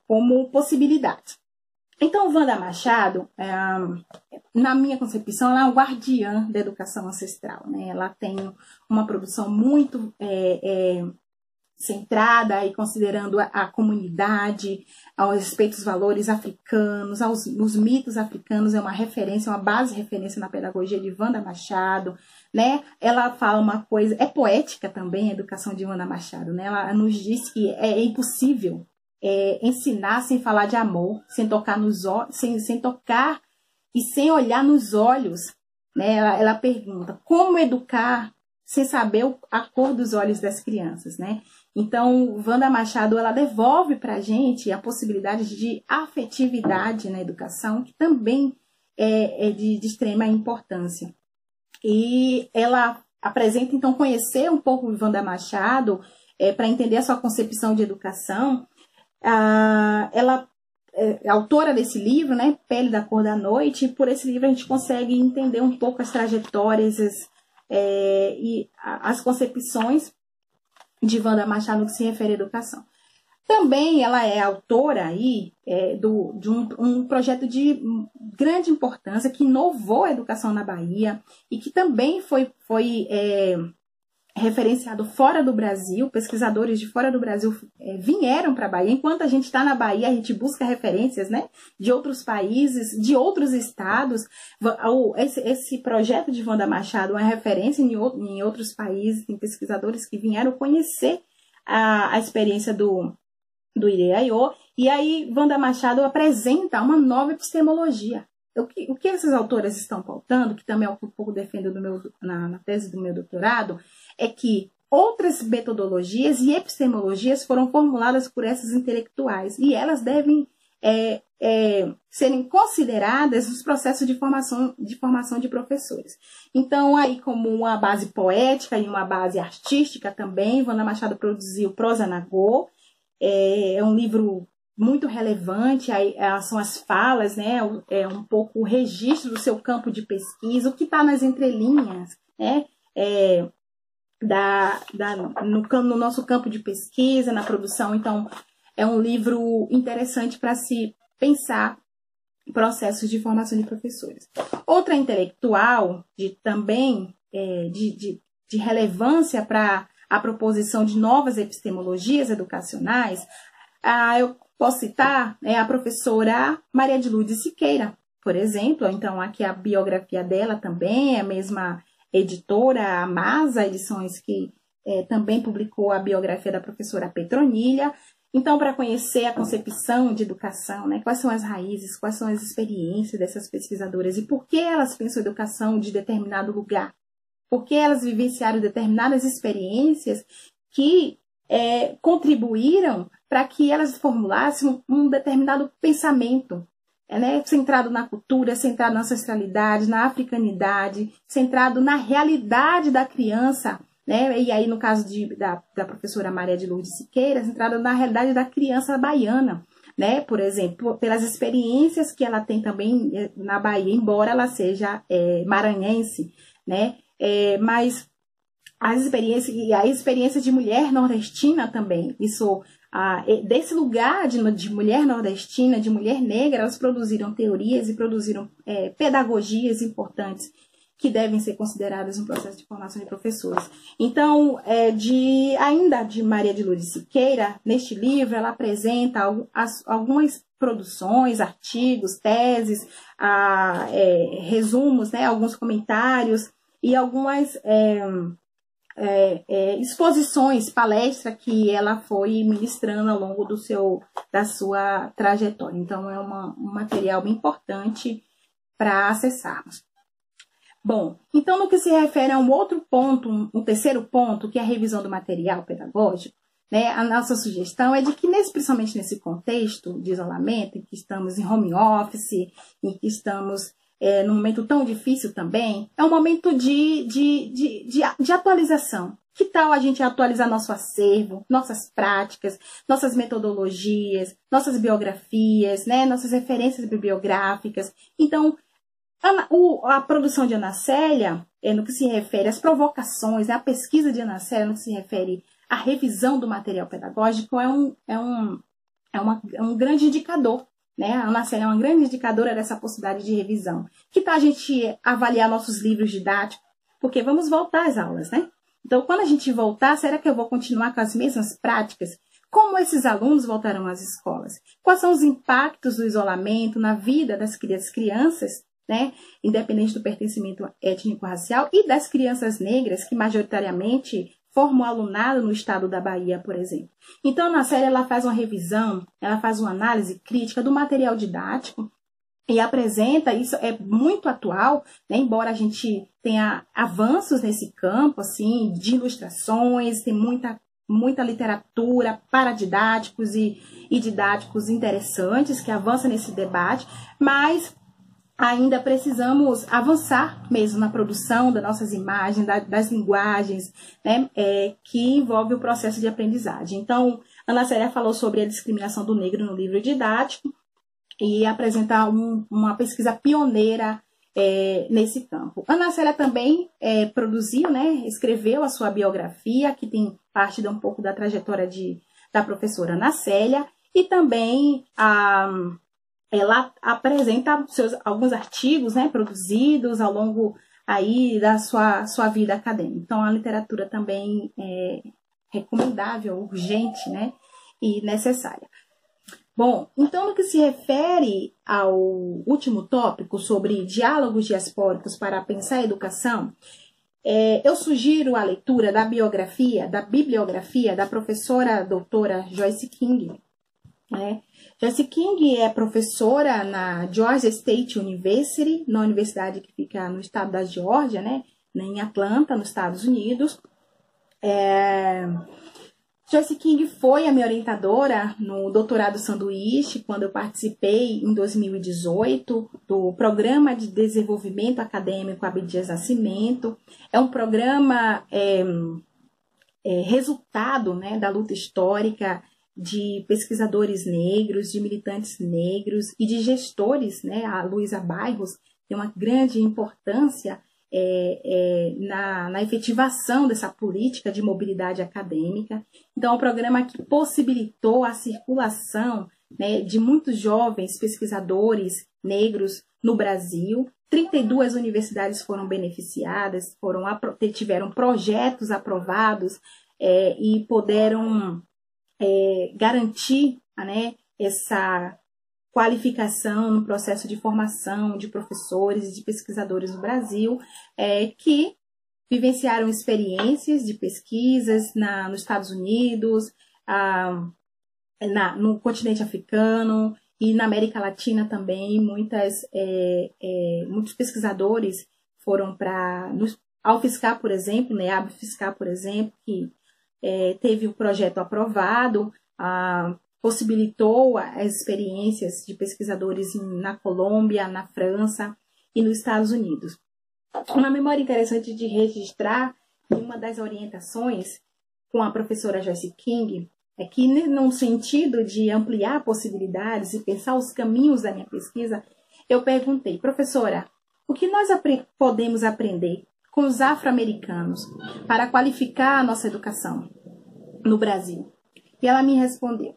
como possibilidade. Então, Wanda Machado, na minha concepção, ela é um guardiã da educação ancestral, né? Ela tem uma produção muito centrada e considerando a comunidade, ao respeito aos valores africanos, os mitos africanos, é uma referência, uma base de referência na pedagogia de Wanda Machado, né? Ela fala uma coisa, é poética também a educação de Wanda Machado, né? Ela nos diz que é impossível ensinar sem falar de amor, sem tocar sem tocar e sem olhar nos olhos, né? Ela pergunta, como educar sem saber a cor dos olhos das crianças, né? Então, Wanda Machado, ela devolve para a gente a possibilidade de afetividade na educação, que também é de extrema importância. E ela apresenta, então, conhecer um pouco de Wanda Machado, para entender a sua concepção de educação. Ela é autora desse livro, né, Pele da Cor da Noite, e por esse livro a gente consegue entender um pouco as trajetórias e as concepções de Wanda Machado no que se refere à educação. Também ela é autora aí, de um projeto de grande importância que inovou a educação na Bahia e que também foi referenciado fora do Brasil. Pesquisadores de fora do Brasil vieram para a Bahia. Enquanto a gente está na Bahia, a gente busca referências, né, de outros países, de outros estados. Esse projeto de Wanda Machado é uma referência em outros países. Tem pesquisadores que vieram conhecer a experiência do Ireaiô. E aí Wanda Machado apresenta uma nova epistemologia. O que essas autoras estão pautando, que também é um pouco defendo na tese do meu doutorado, é que outras metodologias e epistemologias foram formuladas por essas intelectuais e elas devem serem consideradas nos processos de formação de professores. Então, aí como uma base poética e uma base artística também, Wanda Machado produziu Prosa Nagô, é um livro muito relevante, são as falas, né? Um pouco o registro do seu campo de pesquisa, o que está nas entrelinhas, né? No nosso campo de pesquisa, na produção. Então, é um livro interessante para se pensar processos de formação de professores. Outra intelectual de relevância para a proposição de novas epistemologias educacionais, eu posso citar a professora Maria de Lourdes Siqueira, por exemplo. Então, aqui a biografia dela também é a mesma editora, a Masa Edições, que também publicou a biografia da professora Petronilha. Então, para conhecer a concepção de educação, né, quais são as raízes, quais são as experiências dessas pesquisadoras e por que elas pensam educação de determinado lugar, por que elas vivenciaram determinadas experiências que contribuíram para que elas formulassem um determinado pensamento, né, centrado na cultura, centrado na ancestralidade, na africanidade, centrado na realidade da criança, né? E aí, no caso da professora Maria de Lourdes Siqueira, centrada na realidade da criança baiana, né? Por exemplo, pelas experiências que ela tem também na Bahia, embora ela seja maranhense, né? Mas as experiências, e a experiência de mulher nordestina também, isso, desse lugar de mulher nordestina, de mulher negra, elas produziram teorias e produziram pedagogias importantes que devem ser consideradas no processo de formação de professores. Então, ainda de Maria de Lourdes Siqueira, neste livro, ela apresenta algumas produções, artigos, teses, resumos, né, alguns comentários e algumas exposições, palestra que ela foi ministrando ao longo da sua trajetória. Então, é um material bem importante para acessarmos. Bom, então no que se refere a um outro ponto, um terceiro ponto, que é a revisão do material pedagógico, né, a nossa sugestão é de que, principalmente nesse contexto de isolamento, em que estamos em home office, em que estamos num momento tão difícil também, é um momento de atualização. Que tal a gente atualizar nosso acervo, nossas práticas, nossas metodologias, nossas biografias, né, nossas referências bibliográficas? Então, a produção de Ana Célia, no que se refere às provocações, né, a pesquisa de Ana Célia, no que se refere à revisão do material pedagógico, é um grande indicador, né? A Ana Célia é uma grande indicadora dessa possibilidade de revisão. Que tal a gente avaliar nossos livros didáticos? Porque vamos voltar às aulas, né? Então, quando a gente voltar, será que eu vou continuar com as mesmas práticas? Como esses alunos voltarão às escolas? Quais são os impactos do isolamento na vida das crianças, né, independente do pertencimento étnico-racial, e das crianças negras, que majoritariamente formam alunado no estado da Bahia, por exemplo. Então, na série, ela faz uma revisão, ela faz uma análise crítica do material didático e apresenta, isso é muito atual, né, embora a gente tenha avanços nesse campo, assim, de ilustrações, tem muita literatura para didáticos e didáticos interessantes que avança nesse debate, mas ainda precisamos avançar mesmo na produção das nossas imagens, das linguagens, né, que envolve o processo de aprendizagem. Então, Ana Célia falou sobre a discriminação do negro no livro didático e apresenta uma pesquisa pioneira nesse campo. Ana Célia também produziu, né, escreveu a sua biografia, que tem parte de um pouco da trajetória da professora Ana Célia, e também ela apresenta alguns artigos, né, produzidos ao longo aí da sua vida acadêmica. Então, a literatura também é recomendável, urgente, né, e necessária. Bom, então, no que se refere ao último tópico sobre diálogos diaspóricos para pensar a educação, eu sugiro a leitura da bibliografia da professora doutora Joyce King, né? Joyce King é professora na Georgia State University, na universidade que fica no estado da Geórgia, né, em Atlanta, nos Estados Unidos. Joyce King foi a minha orientadora no doutorado sanduíche, quando eu participei em 2018 do Programa de Desenvolvimento Acadêmico Abdias Nascimento. É um programa resultado, né, da luta histórica de pesquisadores negros, de militantes negros e de gestores, né? A Luísa Bairros tem uma grande importância na efetivação dessa política de mobilidade acadêmica. Então, é um programa que possibilitou a circulação, né, de muitos jovens pesquisadores negros no Brasil. 32 universidades foram beneficiadas, tiveram projetos aprovados e puderam garantir, né, essa qualificação no processo de formação de professores e de pesquisadores no Brasil, que vivenciaram experiências de pesquisas nos Estados Unidos, no continente africano e na América Latina também. Muitos pesquisadores foram a UFSCar, por exemplo, né, a UFSCar, por exemplo, que teve o projeto aprovado, possibilitou as experiências de pesquisadores na Colômbia, na França e nos Estados Unidos. Uma memória interessante de registrar, uma das orientações com a professora Joyce King, é que, no sentido de ampliar possibilidades e pensar os caminhos da minha pesquisa, eu perguntei: professora, o que nós podemos aprender com os afro-americanos para qualificar a nossa educação no Brasil? E ela me respondeu: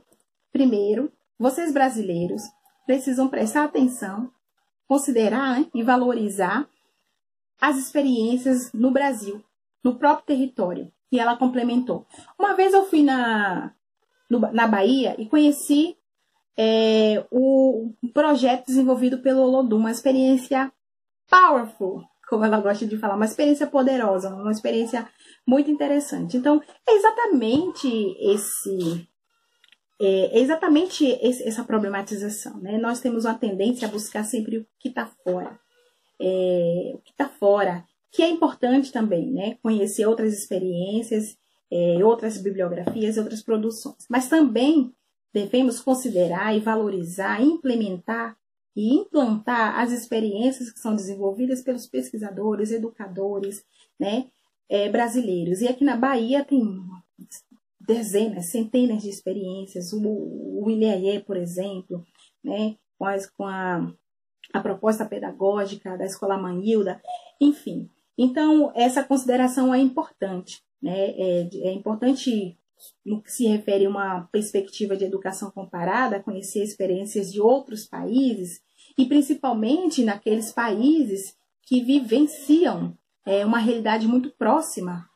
primeiro, vocês brasileiros precisam prestar atenção, considerar, né, e valorizar as experiências no Brasil, no próprio território. E ela complementou: uma vez eu fui na Bahia e conheci o projeto desenvolvido pelo Olodum, uma experiência powerful, como ela gosta de falar, uma experiência poderosa, uma experiência muito interessante. Então, é exatamente essa problematização, né? Nós temos uma tendência a buscar sempre o que está fora. Que é importante também, né? Conhecer outras experiências, outras bibliografias, outras produções. Mas também devemos considerar e valorizar, implementar e implantar as experiências que são desenvolvidas pelos pesquisadores, educadores, né, brasileiros. E aqui na Bahia tem dezenas, centenas de experiências. O Ilhéié, por exemplo, né, com a proposta pedagógica da Escola Manhilda, enfim. Então, essa consideração é importante, né? É importante, no que se refere a uma perspectiva de educação comparada, conhecer experiências de outros países, e principalmente naqueles países que vivenciam uma realidade muito próxima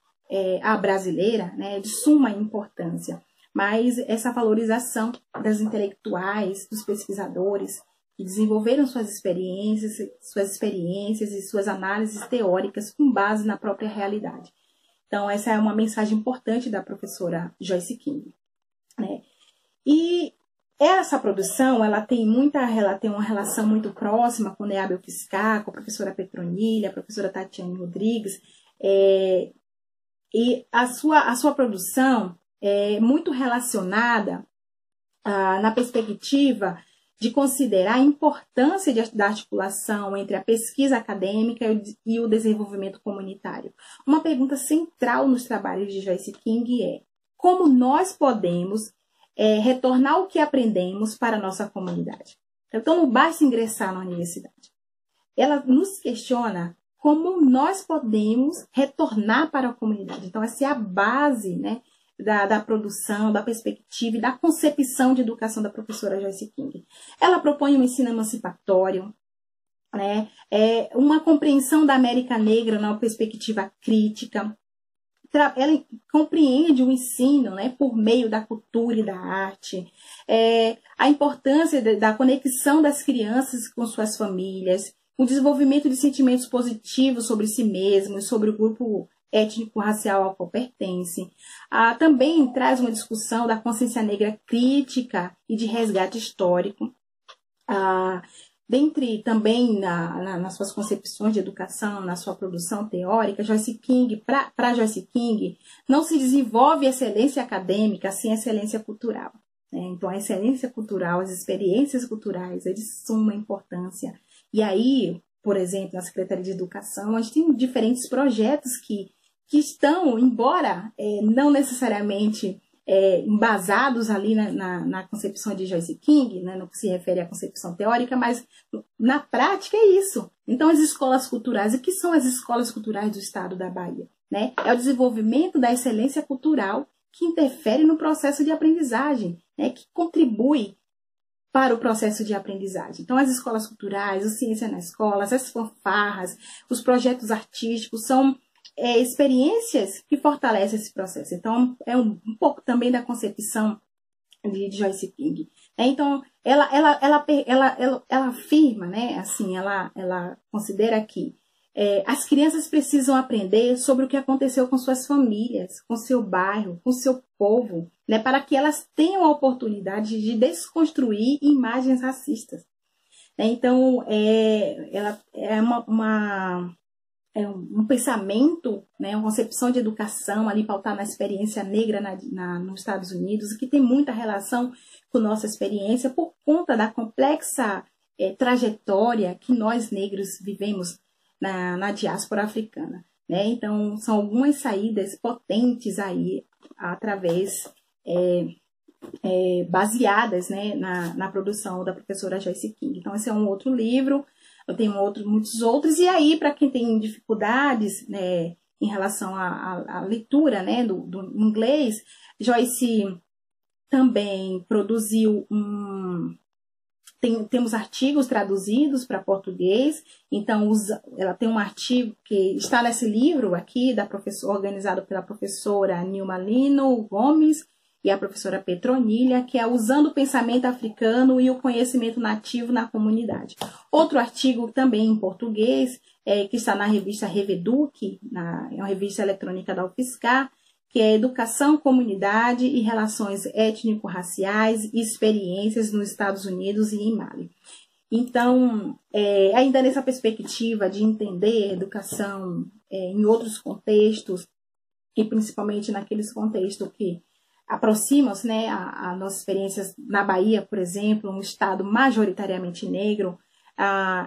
à brasileira, né, de suma importância. Mas essa valorização das intelectuais, dos pesquisadores, que desenvolveram suas experiências e suas análises teóricas com base na própria realidade. Então, essa é uma mensagem importante da professora Joyce King, né? E essa produção, ela tem uma relação muito próxima com o NEAB UFSCar, com a professora Petronilha, a professora Tatiane Rodrigues, e a sua produção é muito relacionada na perspectiva de considerar a importância da articulação entre a pesquisa acadêmica e o desenvolvimento comunitário. Uma pergunta central nos trabalhos de Joyce King é: como nós podemos retornar o que aprendemos para a nossa comunidade? Então, não basta ingressar na universidade. Ela nos questiona como nós podemos retornar para a comunidade. Então, essa é a base, né, da produção, da perspectiva e da concepção de educação da professora Joyce King. Ela propõe um ensino emancipatório, né, uma compreensão da América Negra numa perspectiva crítica. Ela compreende o ensino, né, por meio da cultura e da arte, a importância da conexão das crianças com suas famílias, o desenvolvimento de sentimentos positivos sobre si mesmos, sobre o grupo étnico-racial ao qual pertence. Também traz uma discussão da consciência negra crítica e de resgate histórico. Dentre também nas suas concepções de educação, na sua produção teórica, Joyce King, para Joyce King, não se desenvolve excelência acadêmica sem excelência cultural, né? Então, a excelência cultural, as experiências culturais é de suma importância. E aí, por exemplo, na Secretaria de Educação, a gente tem diferentes projetos que estão, embora não necessariamente embasados ali na concepção de Joyce King, né, no que se refere à concepção teórica, mas na prática é isso. Então, as escolas culturais, o que são as escolas culturais do estado da Bahia? Né? É o desenvolvimento da excelência cultural que interfere no processo de aprendizagem, né, que contribui para o processo de aprendizagem. Então, as escolas culturais, o Ciência na Escola, as fanfarras, os projetos artísticos são experiências que fortalecem esse processo. Então, é um pouco também da concepção de Joyce King. Então, ela afirma, né, assim, ela considera que as crianças precisam aprender sobre o que aconteceu com suas famílias, com seu bairro, com seu povo, né, para que elas tenham a oportunidade de desconstruir imagens racistas. Então, um pensamento, né, uma concepção de educação ali pautada na experiência negra nos Estados Unidos, que tem muita relação com nossa experiência por conta da complexa trajetória que nós negros vivemos na diáspora africana, né? Então, são algumas saídas potentes aí, através, baseadas, né, na produção da professora Joyce King. Então, esse é um outro livro, eu tenho muitos outros, e aí, para quem tem dificuldades, né, em relação à leitura, né, do inglês, Joyce também produziu temos artigos traduzidos para português, então ela tem um artigo que está nesse livro aqui, organizado pela professora Nilma Lino Gomes e a professora Petronilha, que é Usando o Pensamento Africano e o Conhecimento Nativo na Comunidade. Outro artigo também em português, que está na revista Reveduc, é uma revista eletrônica da UFSCar, que é Educação, Comunidade e Relações Étnico-Raciais e Experiências nos Estados Unidos e em Mali. Então, ainda nessa perspectiva de entender a educação em outros contextos, e principalmente naqueles contextos que aproximam-se, né, a nossas experiências na Bahia, por exemplo, um estado majoritariamente negro,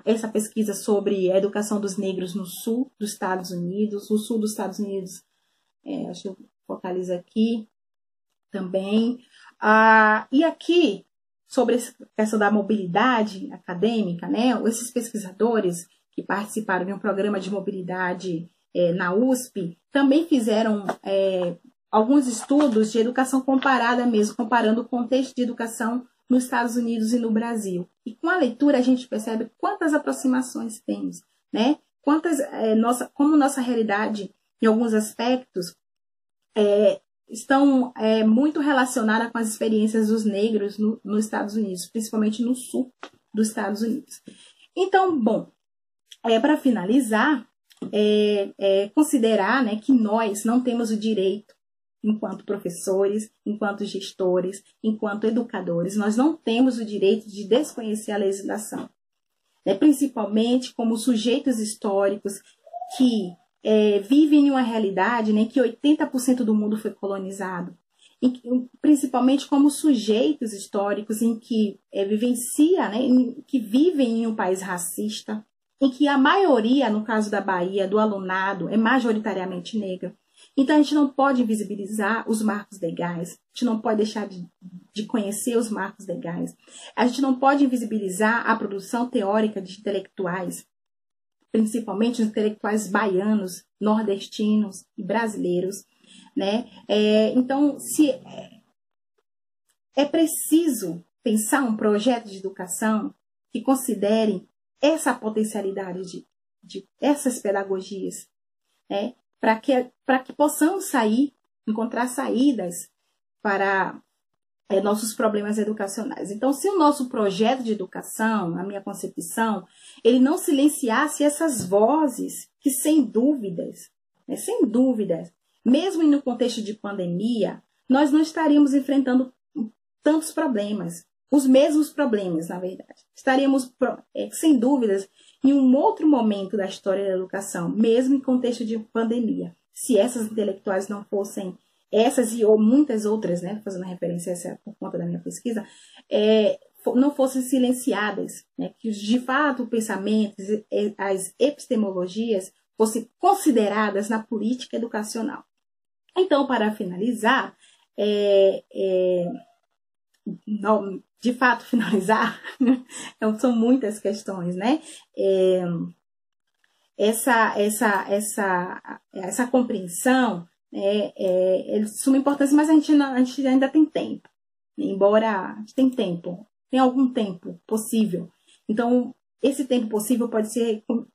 essa pesquisa sobre a educação dos negros no sul dos Estados Unidos, o sul dos Estados Unidos, acho que eu focalizo aqui também. E aqui, sobre essa questão da mobilidade acadêmica, né, esses pesquisadores que participaram de um programa de mobilidade na USP também fizeram alguns estudos de educação comparada mesmo, comparando o contexto de educação nos Estados Unidos e no Brasil. E com a leitura a gente percebe quantas aproximações temos, né? Como nossa realidade, em alguns aspectos, estão muito relacionadas com as experiências dos negros nos Estados Unidos, principalmente no sul dos Estados Unidos. Então, bom, para finalizar, considerar, né, que nós não temos o direito, enquanto professores, enquanto gestores, enquanto educadores, nós não temos o direito de desconhecer a legislação, né, principalmente como sujeitos históricos que vivem em uma realidade, né, que 80% do mundo foi colonizado, principalmente como sujeitos históricos em que vivencia, né, que vivem em um país racista, em que a maioria, no caso da Bahia, do alunado, é majoritariamente negra. Então, a gente não pode invisibilizar os marcos legais, a gente não pode deixar de conhecer os marcos legais, a gente não pode invisibilizar a produção teórica de intelectuais, principalmente os intelectuais baianos, nordestinos e brasileiros, né? Então, se é preciso pensar um projeto de educação que considere essa potencialidade de essas pedagogias, né? Para que possamos encontrar saídas para nossos problemas educacionais. Então, se o nosso projeto de educação, a minha concepção, ele não silenciasse essas vozes que, sem dúvidas, mesmo no contexto de pandemia, nós não estaríamos enfrentando tantos problemas, os mesmos problemas, na verdade. Estaríamos, sem dúvidas, em um outro momento da história da educação, mesmo em contexto de pandemia. Se essas intelectuais não fossem, essas e ou muitas outras, né, fazendo referência a essa por conta da minha pesquisa, não fossem silenciadas, né, que de fato o pensamento, as epistemologias fossem consideradas na política educacional. Então, para finalizar, de fato finalizar, são muitas questões, né? Essa compreensão é de suma importância, mas a gente ainda tem tempo, embora a gente tem algum tempo possível. Então, esse tempo possível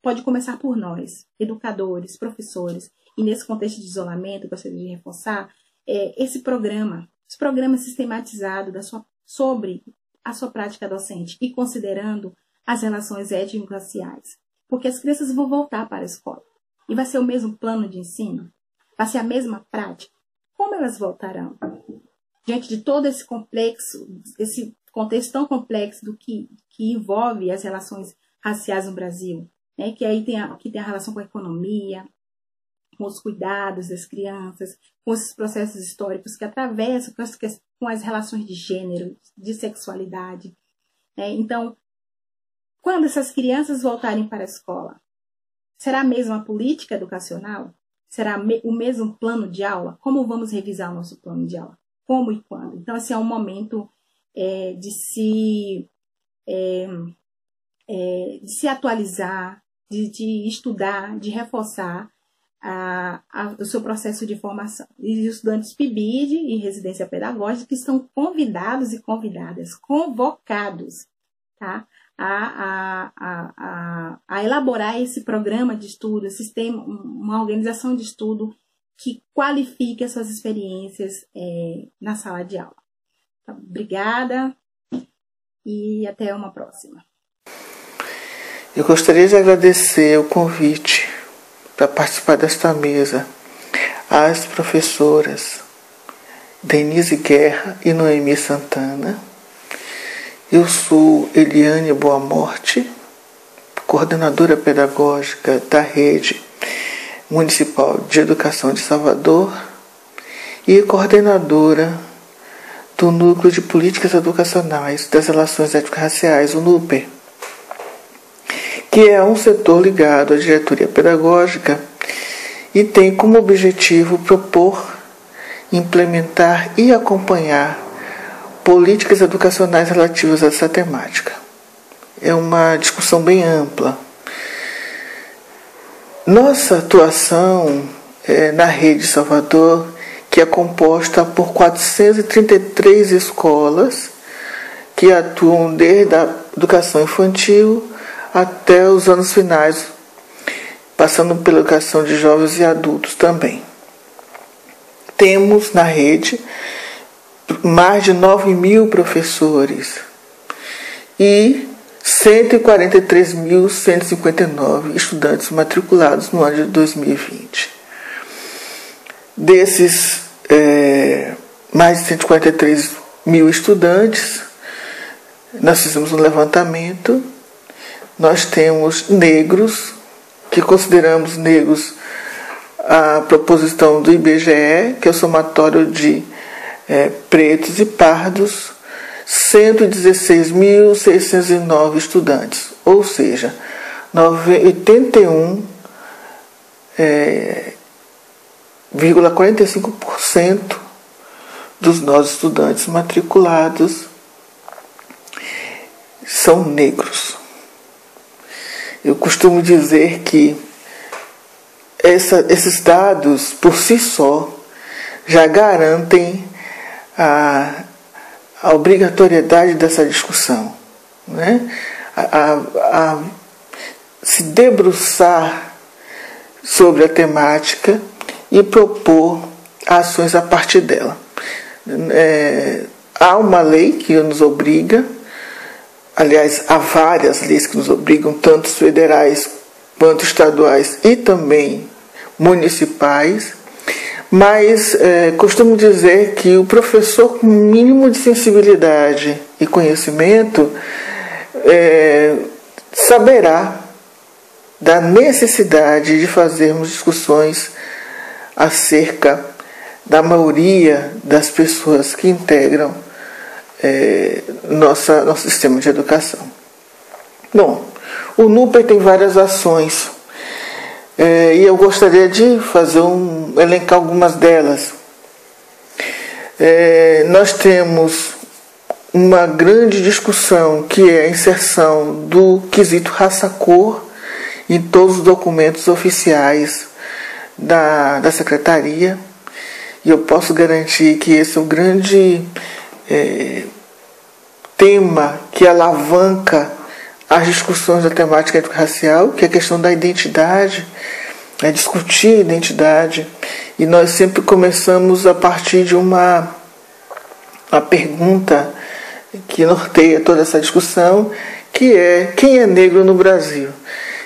pode começar por nós, educadores, professores, e nesse contexto de isolamento, eu gostaria de reforçar esse programa sistematizado sobre a sua prática docente e considerando as relações étnico-raciais. porque as crianças vão voltar para a escola. E vai ser o mesmo plano de ensino? Vai ser a mesma prática? Como elas voltarão? Diante de todo esse complexo, esse contexto tão complexo do que envolve as relações raciais no Brasil, né? Que aí tem a relação com a economia, com os cuidados das crianças, com esses processos históricos que atravessam com as relações de gênero, de sexualidade. Né? Então, quando essas crianças voltarem para a escola, será a mesma política educacional? Será o mesmo plano de aula? Como vamos revisar o nosso plano de aula? Como e quando? Então, esse é um momento de se atualizar, de estudar, de reforçar o seu processo de formação. E os estudantes PIBID e residência pedagógica que estão convidados e convidadas, convocados, tá? A elaborar esse programa de estudo, uma organização de estudo que qualifique as suas experiências na sala de aula. Então, obrigada e até uma próxima. Eu gostaria de agradecer o convite para participar desta mesa às professoras Denise Guerra e Noemi Santana. Eu sou Eliane Boa Morte, coordenadora pedagógica da Rede Municipal de Educação de Salvador e coordenadora do Núcleo de Políticas Educacionais das Relações Étnico-Raciais, o NUPER, que é um setor ligado à diretoria pedagógica e tem como objetivo propor, implementar e acompanhar políticas educacionais relativas a essa temática. É uma discussão bem ampla. Nossa atuação na Rede Salvador, que é composta por 433 escolas que atuam desde a educação infantil até os anos finais, passando pela educação de jovens e adultos também. Temos na rede mais de 9.000 professores e 143.159 estudantes matriculados no ano de 2020. Desses mais de 143 mil estudantes, nós fizemos um levantamento. Nós temos negros, que consideramos negros a proposição do IBGE, que é o somatório de pretos e pardos, 116.609 estudantes, ou seja, 81,45% dos nossos estudantes matriculados são negros. Eu costumo dizer que esses dados, por si só, já garantem a obrigatoriedade dessa discussão, né? A se debruçar sobre a temática e propor ações a partir dela. Há uma lei que nos obriga, aliás, há várias leis que nos obrigam, tanto federais quanto estaduais e também municipais, mas costumo dizer que o professor com mínimo de sensibilidade e conhecimento saberá da necessidade de fazermos discussões acerca da maioria das pessoas que integram nosso sistema de educação. Bom, o NUPER tem várias ações e eu gostaria de elencar algumas delas. Nós temos uma grande discussão que é a inserção do quesito raça-cor em todos os documentos oficiais da Secretaria, e eu posso garantir que esse é o grande tema que alavanca as discussões da temática étnico-racial, que é a questão da identidade, discutir a identidade, e nós sempre começamos a partir de uma pergunta que norteia toda essa discussão, que é: quem é negro no Brasil?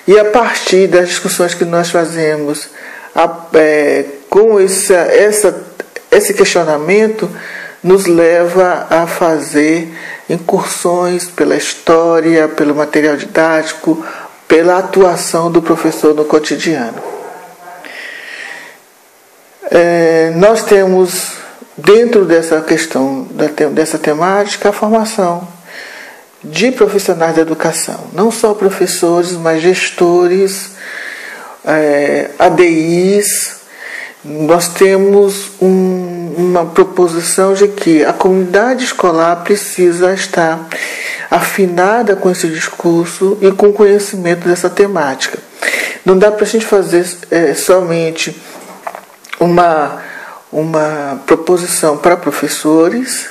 E a partir das discussões que nós fazemos com esse questionamento, nos leva a fazer incursões pela história, pelo material didático, pela atuação do professor no cotidiano. Nós temos, dentro dessa questão, dessa temática, a formação de profissionais da educação, não só professores, mas gestores, ADIs. Nós temos uma proposição de que a comunidade escolar precisa estar afinada com esse discurso e com conhecimento dessa temática. Não dá para a gente fazer somente uma proposição para professores,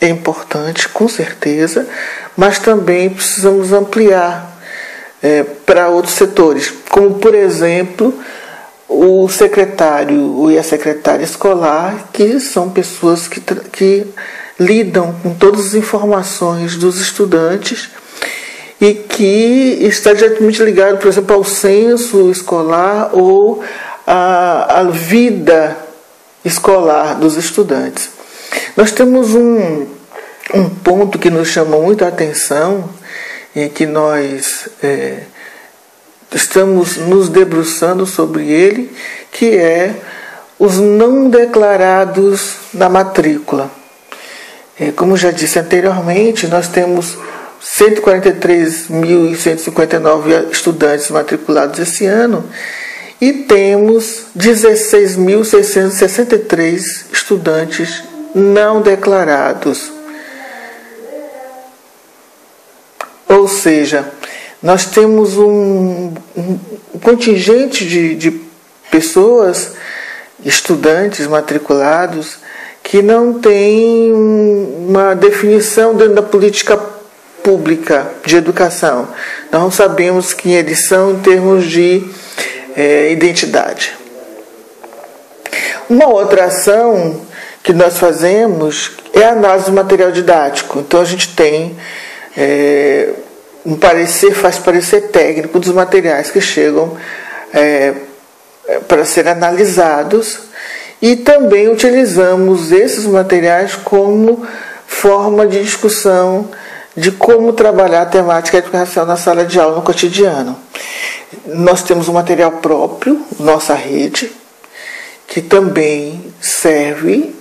é importante, com certeza, mas também precisamos ampliar para outros setores, como, por exemplo, o secretário e a secretária escolar, que são pessoas que lidam com todas as informações dos estudantes e que está diretamente ligado, por exemplo, ao censo escolar ou à vida escolar dos estudantes. Nós temos um ponto que nos chama muito a atenção, em que nós estamos nos debruçando sobre ele, que é os não declarados na matrícula. Como já disse anteriormente, nós temos 143.159 estudantes matriculados esse ano e temos 16.663 estudantes não declarados. Ou seja, nós temos um contingente de pessoas, estudantes matriculados, que não tem uma definição dentro da política pública de educação. Nós não sabemos quem eles são em termos de identidade. Uma outra ação que nós fazemos é a análise do material didático. Então a gente tem faz parecer técnico dos materiais que chegam para ser analisados, e também utilizamos esses materiais como forma de discussão de como trabalhar a temática da educação na sala de aula, no cotidiano. Nós temos um material próprio, nossa rede, que também serve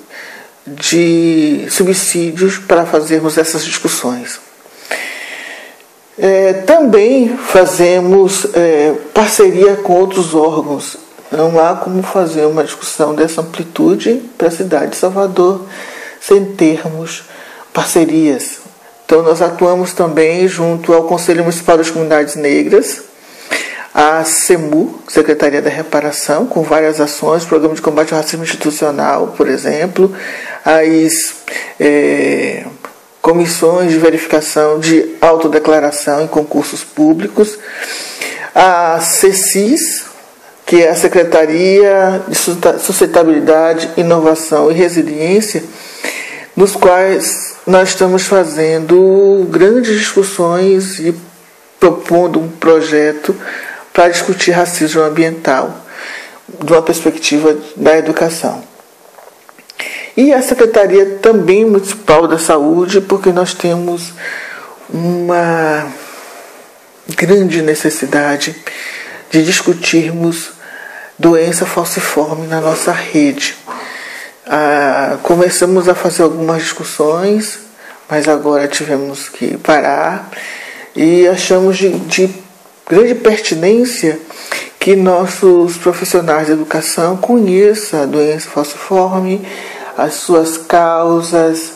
de subsídios para fazermos essas discussões. Também fazemos parceria com outros órgãos. Não há como fazer uma discussão dessa amplitude para a cidade de Salvador sem termos parcerias. Então nós atuamos também junto ao Conselho Municipal das Comunidades Negras, a CEMU, Secretaria da Reparação, com várias ações, Programa de Combate ao Racismo Institucional, por exemplo, as comissões de verificação de autodeclaração em concursos públicos, a CECIS, que é a Secretaria de Sustentabilidade, Inovação e Resiliência, nos quais nós estamos fazendo grandes discussões e propondo um projeto para discutir racismo ambiental de uma perspectiva da educação. E a Secretaria também Municipal da Saúde, porque nós temos uma grande necessidade de discutirmos doença falciforme na nossa rede. Começamos a fazer algumas discussões, mas agora tivemos que parar e achamos de grande pertinência que nossos profissionais de educação conheçam a doença falciforme, as suas causas,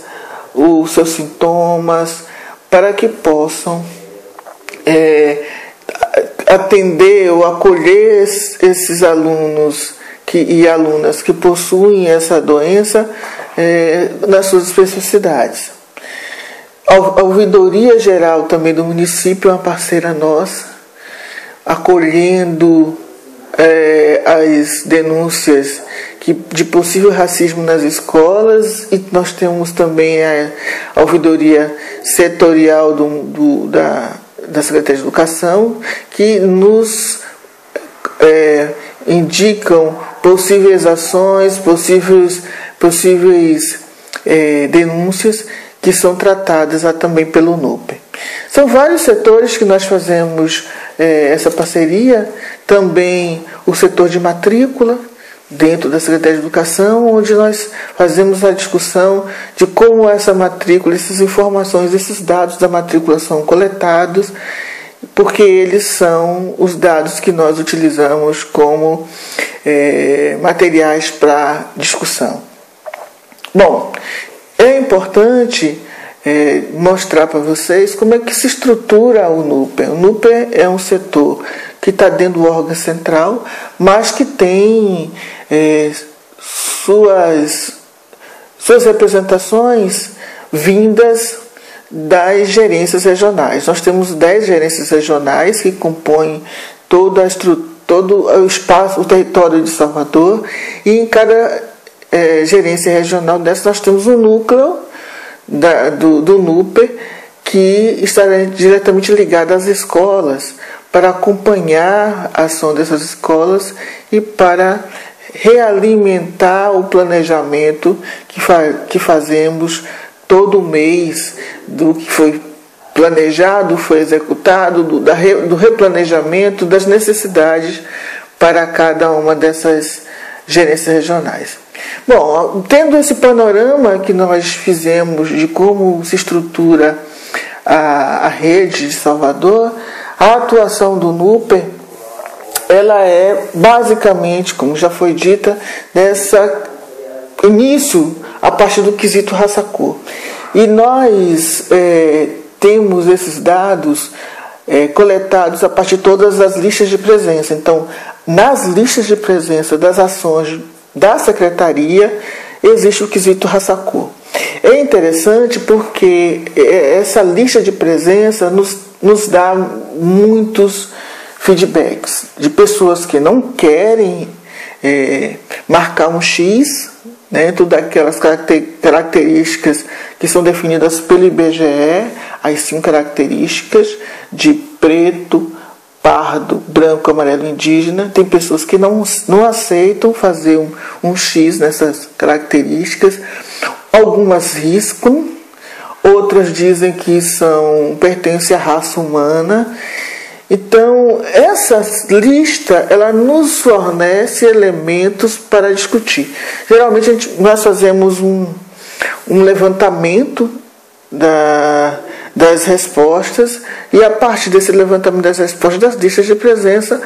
os seus sintomas, para que possam atender ou acolher esses alunos e alunas que possuem essa doença nas suas especificidades. A Ouvidoria Geral também do município é uma parceira nossa, acolhendo as denúncias de possível racismo nas escolas, e nós temos também a Ouvidoria Setorial da Secretaria de Educação, que nos indicam possíveis ações, possíveis denúncias que são tratadas também pelo NUPE. São vários setores que nós fazemos essa parceria, também o setor de matrícula, dentro da Secretaria de Educação, onde nós fazemos a discussão de como essa matrícula, essas informações, esses dados da matrícula são coletados, porque eles são os dados que nós utilizamos como materiais para discussão. Bom, é importante mostrar para vocês como é que se estrutura o NUPE. O NUPE é um setor que está dentro do órgão central, mas que tem suas representações vindas das gerências regionais. Nós temos 10 gerências regionais que compõem todo o espaço, o território de Salvador, e em cada gerência regional dessa nós temos um núcleo do NUPE que estará diretamente ligado às escolas para acompanhar a ação dessas escolas e para realimentar o planejamento que fazemos todo mês do que foi planejado, foi executado, do replanejamento das necessidades para cada uma dessas gerências regionais. Bom, tendo esse panorama que nós fizemos de como se estrutura a rede de Salvador, a atuação do NUPE, ela é basicamente, como já foi dita, nessa início a partir do quesito raça-cor. E nós temos esses dados coletados a partir de todas as listas de presença. Então, nas listas de presença das ações da Secretaria, existe o quesito raça-cor. É interessante porque essa lista de presença nos dá muitos feedbacks de pessoas que não querem marcar um X dentro daquelas características que são definidas pelo IBGE, as 5 características de preto, pardo, branco, amarelo, indígena. Tem pessoas que não aceitam fazer um X nessas características. Algumas riscam, outras dizem que pertencem à raça humana. Então, essa lista ela nos fornece elementos para discutir. Geralmente, nós fazemos um levantamento das respostas, e a partir desse levantamento das respostas das listas de presença,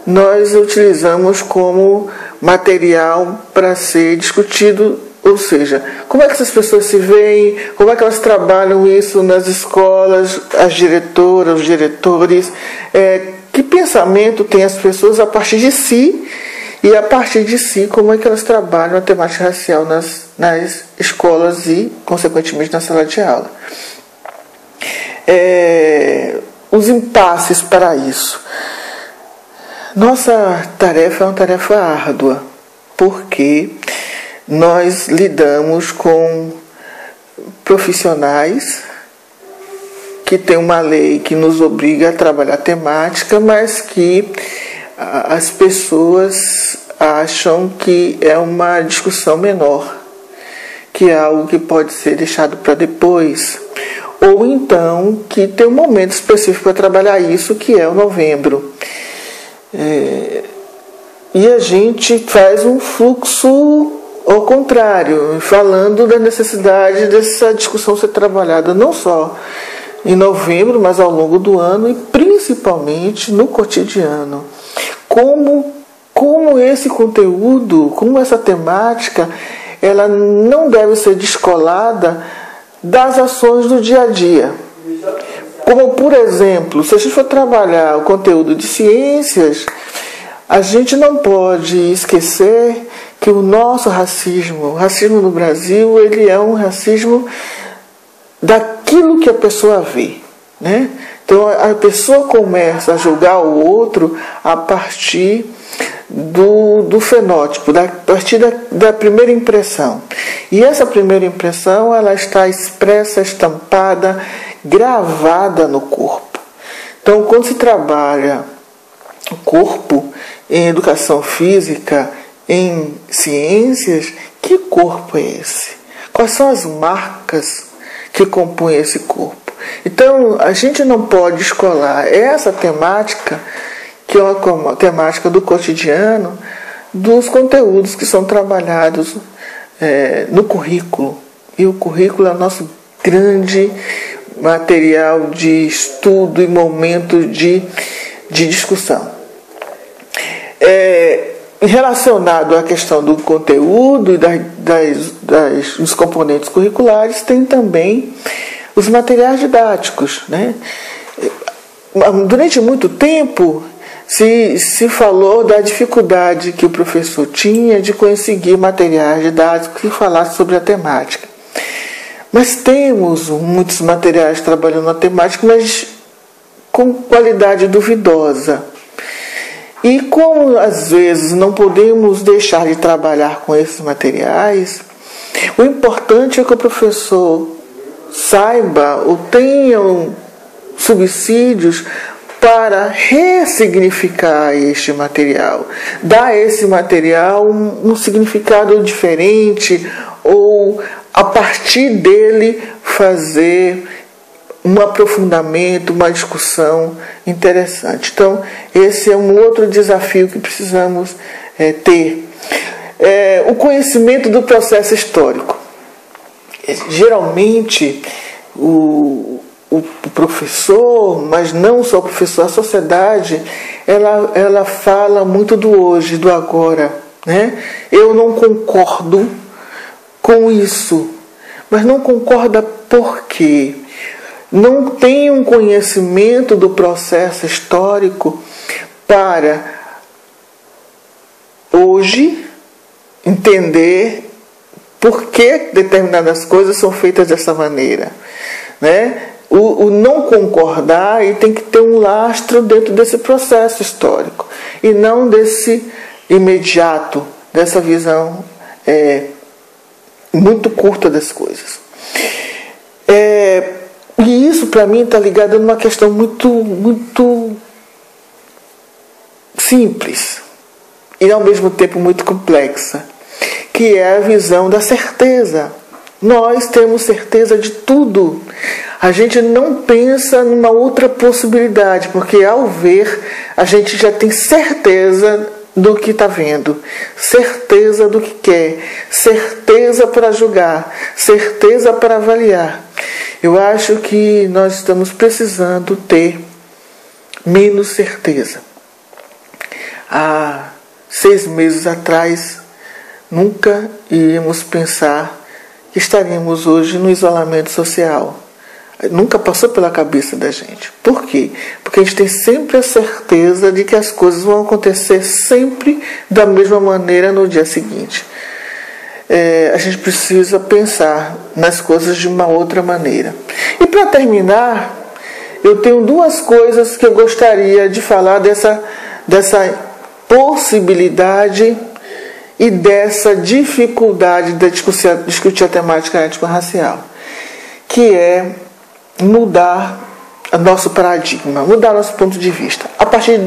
nós utilizamos como material para ser discutido. Ou seja, como é que essas pessoas se veem, como é que elas trabalham isso nas escolas, as diretoras, os diretores, que pensamento tem as pessoas a partir de si, e a partir de si, como é que elas trabalham a temática racial nas escolas e, consequentemente, na sala de aula. Os impasses para isso. Nossa tarefa é uma tarefa árdua, porque nós lidamos com profissionais que têm uma lei que nos obriga a trabalhar temática, mas que as pessoas acham que é uma discussão menor, que é algo que pode ser deixado para depois, ou então que tem um momento específico para trabalhar isso, que é o novembro. E a gente faz um fluxo ao contrário, falando da necessidade dessa discussão ser trabalhada não só em novembro, mas ao longo do ano e principalmente no cotidiano. Como esse conteúdo, como essa temática, ela não deve ser descolada das ações do dia a dia. Como, por exemplo, se a gente for trabalhar o conteúdo de ciências, a gente não pode esquecer que o nosso racismo, o racismo no Brasil, ele é um racismo daquilo que a pessoa vê, né? Então a pessoa começa a julgar o outro a partir do fenótipo, a partir da primeira impressão. E essa primeira impressão ela está expressa, estampada, gravada no corpo. Então, quando se trabalha o corpo em educação física, em ciências, que corpo é esse? Quais são as marcas que compõem esse corpo? Então, a gente não pode escolar essa temática, que é uma temática do cotidiano, dos conteúdos que são trabalhados no currículo. E o currículo é o nosso grande material de estudo e momento de discussão. Relacionado à questão do conteúdo e dos componentes curriculares, tem também os materiais didáticos, né? Durante muito tempo se falou da dificuldade que o professor tinha de conseguir materiais didáticos que falassem sobre a temática. Mas temos muitos materiais trabalhando na temática, mas com qualidade duvidosa. E como às vezes não podemos deixar de trabalhar com esses materiais, o importante é que o professor saiba ou tenha subsídios para ressignificar este material, dar a esse material um significado diferente, ou a partir dele fazer um aprofundamento, uma discussão interessante. Então, esse é um outro desafio que precisamos ter. O conhecimento do processo histórico. Geralmente, o professor, mas não só o professor, a sociedade, ela fala muito do hoje, do agora, né? Eu não concordo com isso, mas não concorda por quê? Não tem um conhecimento do processo histórico para hoje entender por que determinadas coisas são feitas dessa maneira, né? O não concordar e tem que ter um lastro dentro desse processo histórico e não desse imediato, dessa visão muito curta das coisas. E isso para mim está ligado numa questão muito simples e ao mesmo tempo muito complexa, que é a visão da certeza. Nós temos certeza de tudo. A gente não pensa numa outra possibilidade, porque ao ver, a gente já tem certeza do que está vendo, certeza do que quer, certeza para julgar, certeza para avaliar. Eu acho que nós estamos precisando ter menos certeza. Há 6 meses atrás, nunca iríamos pensar que estaríamos hoje no isolamento social. Nunca passou pela cabeça da gente. Por quê? Porque a gente tem sempre a certeza de que as coisas vão acontecer sempre da mesma maneira no dia seguinte. A gente precisa pensar nas coisas de uma outra maneira. E para terminar, eu tenho 2 coisas que eu gostaria de falar dessa possibilidade e dessa dificuldade de discutir a temática étnico-racial, que é mudar o nosso paradigma, mudar nosso ponto de vista, a partir de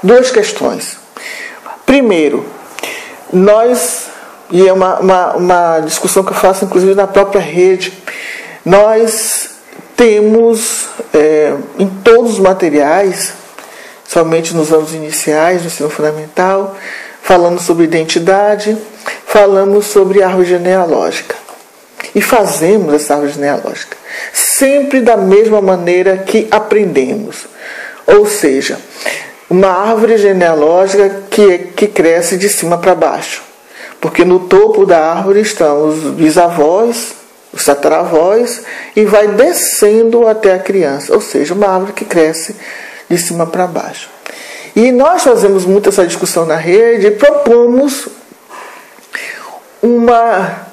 duas questões. Primeiro, e é uma discussão que eu faço inclusive na própria rede, nós temos em todos os materiais, somente nos anos iniciais do ensino fundamental, falamos sobre identidade, falamos sobre árvore genealógica. E fazemos essa árvore genealógica sempre da mesma maneira que aprendemos. Ou seja, uma árvore genealógica que cresce de cima para baixo. Porque no topo da árvore estão os bisavós, os tataravós, e vai descendo até a criança. Ou seja, uma árvore que cresce de cima para baixo. E nós fazemos muito essa discussão na rede e propomos uma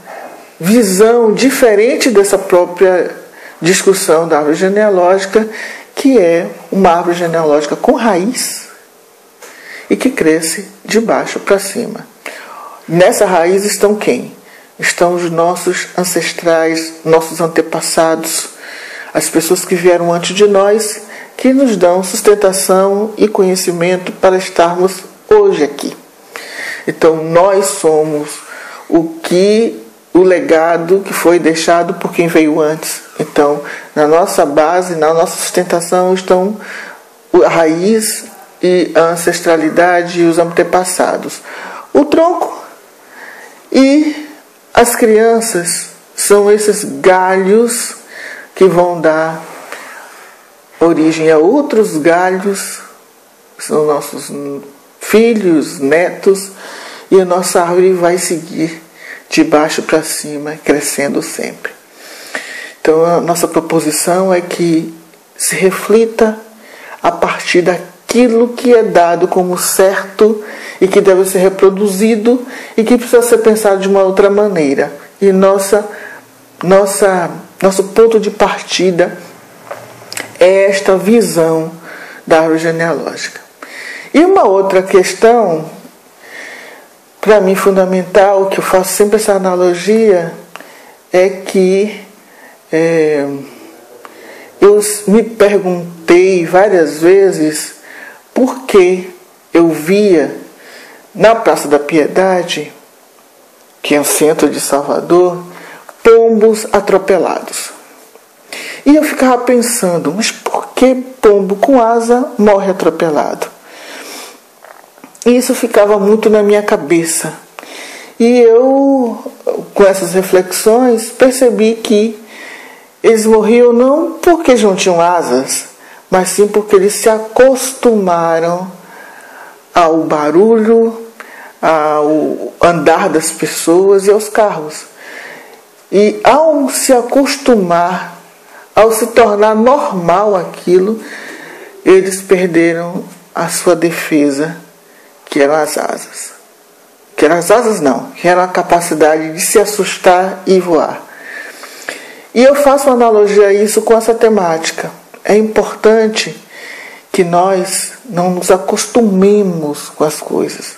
visão diferente dessa própria discussão da árvore genealógica, que é uma árvore genealógica com raiz e que cresce de baixo para cima. Nessa raiz estão quem? Estão os nossos ancestrais, nossos antepassados, as pessoas que vieram antes de nós, que nos dão sustentação e conhecimento para estarmos hoje aqui. Então, nós somos o legado que foi deixado por quem veio antes. Então, na nossa base, na nossa sustentação estão a raiz e a ancestralidade e os antepassados. O tronco e as crianças são esses galhos que vão dar origem a outros galhos, são nossos filhos, netos, e a nossa árvore vai seguir de baixo para cima, crescendo sempre. Então, a nossa proposição é que se reflita a partir daquilo que é dado como certo e que deve ser reproduzido e que precisa ser pensado de uma outra maneira. E nosso ponto de partida é esta visão da árvore genealógica. E uma outra questão, para mim fundamental, que eu faço sempre essa analogia, é que eu me perguntei várias vezes por que eu via na Praça da Piedade, que é o centro de Salvador, pombos atropelados. E eu ficava pensando, mas por que pombo com asa morre atropelado? E isso ficava muito na minha cabeça. E eu, com essas reflexões, percebi que eles morriam não porque eles não tinham asas, mas sim porque eles se acostumaram ao barulho, ao andar das pessoas e aos carros. E ao se acostumar, ao se tornar normal aquilo, eles perderam a sua defesa, que eram as asas. Que eram as asas não, que era a capacidade de se assustar e voar. E eu faço uma analogia a isso com essa temática. É importante que nós não nos acostumemos com as coisas.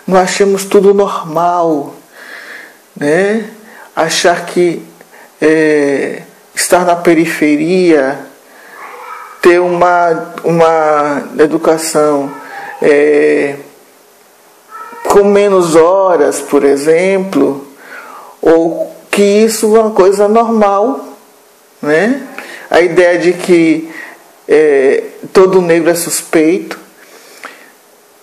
Não achemos tudo normal, né? Achar que estar na periferia, ter uma educação com menos horas, por exemplo, ou que isso é uma coisa normal, né? A ideia de que todo negro é suspeito,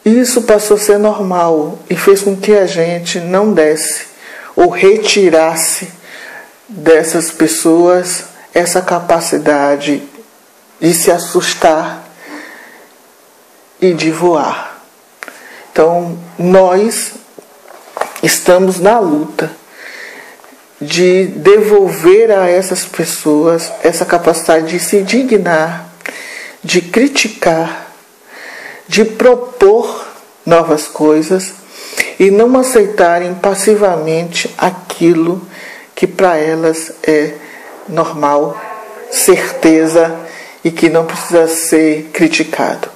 isso passou a ser normal e fez com que a gente não desse ou retirasse dessas pessoas essa capacidade de se assustar e de voar. Então, nós estamos na luta de devolver a essas pessoas essa capacidade de se indignar, de criticar, de propor novas coisas e não aceitarem passivamente aquilo que para elas é normal, certeza e que não precisa ser criticado.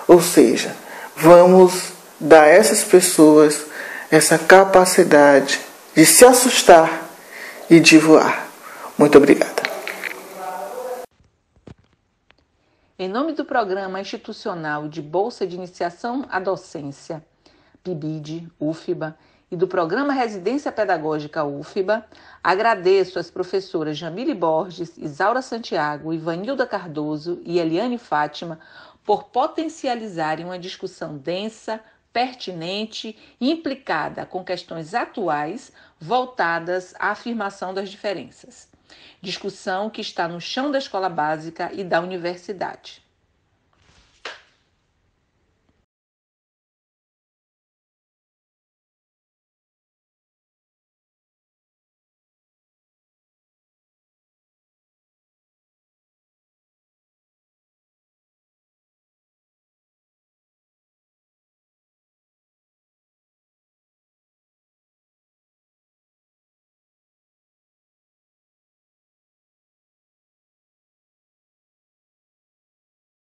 Ou seja, vamos dar a essas pessoas essa capacidade de se assustar e de voar. Muito obrigada. Em nome do Programa Institucional de Bolsa de Iniciação à Docência, PIBID, UFBA, e do Programa Residência Pedagógica UFBA, agradeço às professoras Jamile Borges, Isaura Santiago, Ivanilda Cardoso e Eliane Fátima por potencializarem uma discussão densa, pertinente e implicada com questões atuais voltadas à afirmação das diferenças. Discussão que está no chão da escola básica e da universidade.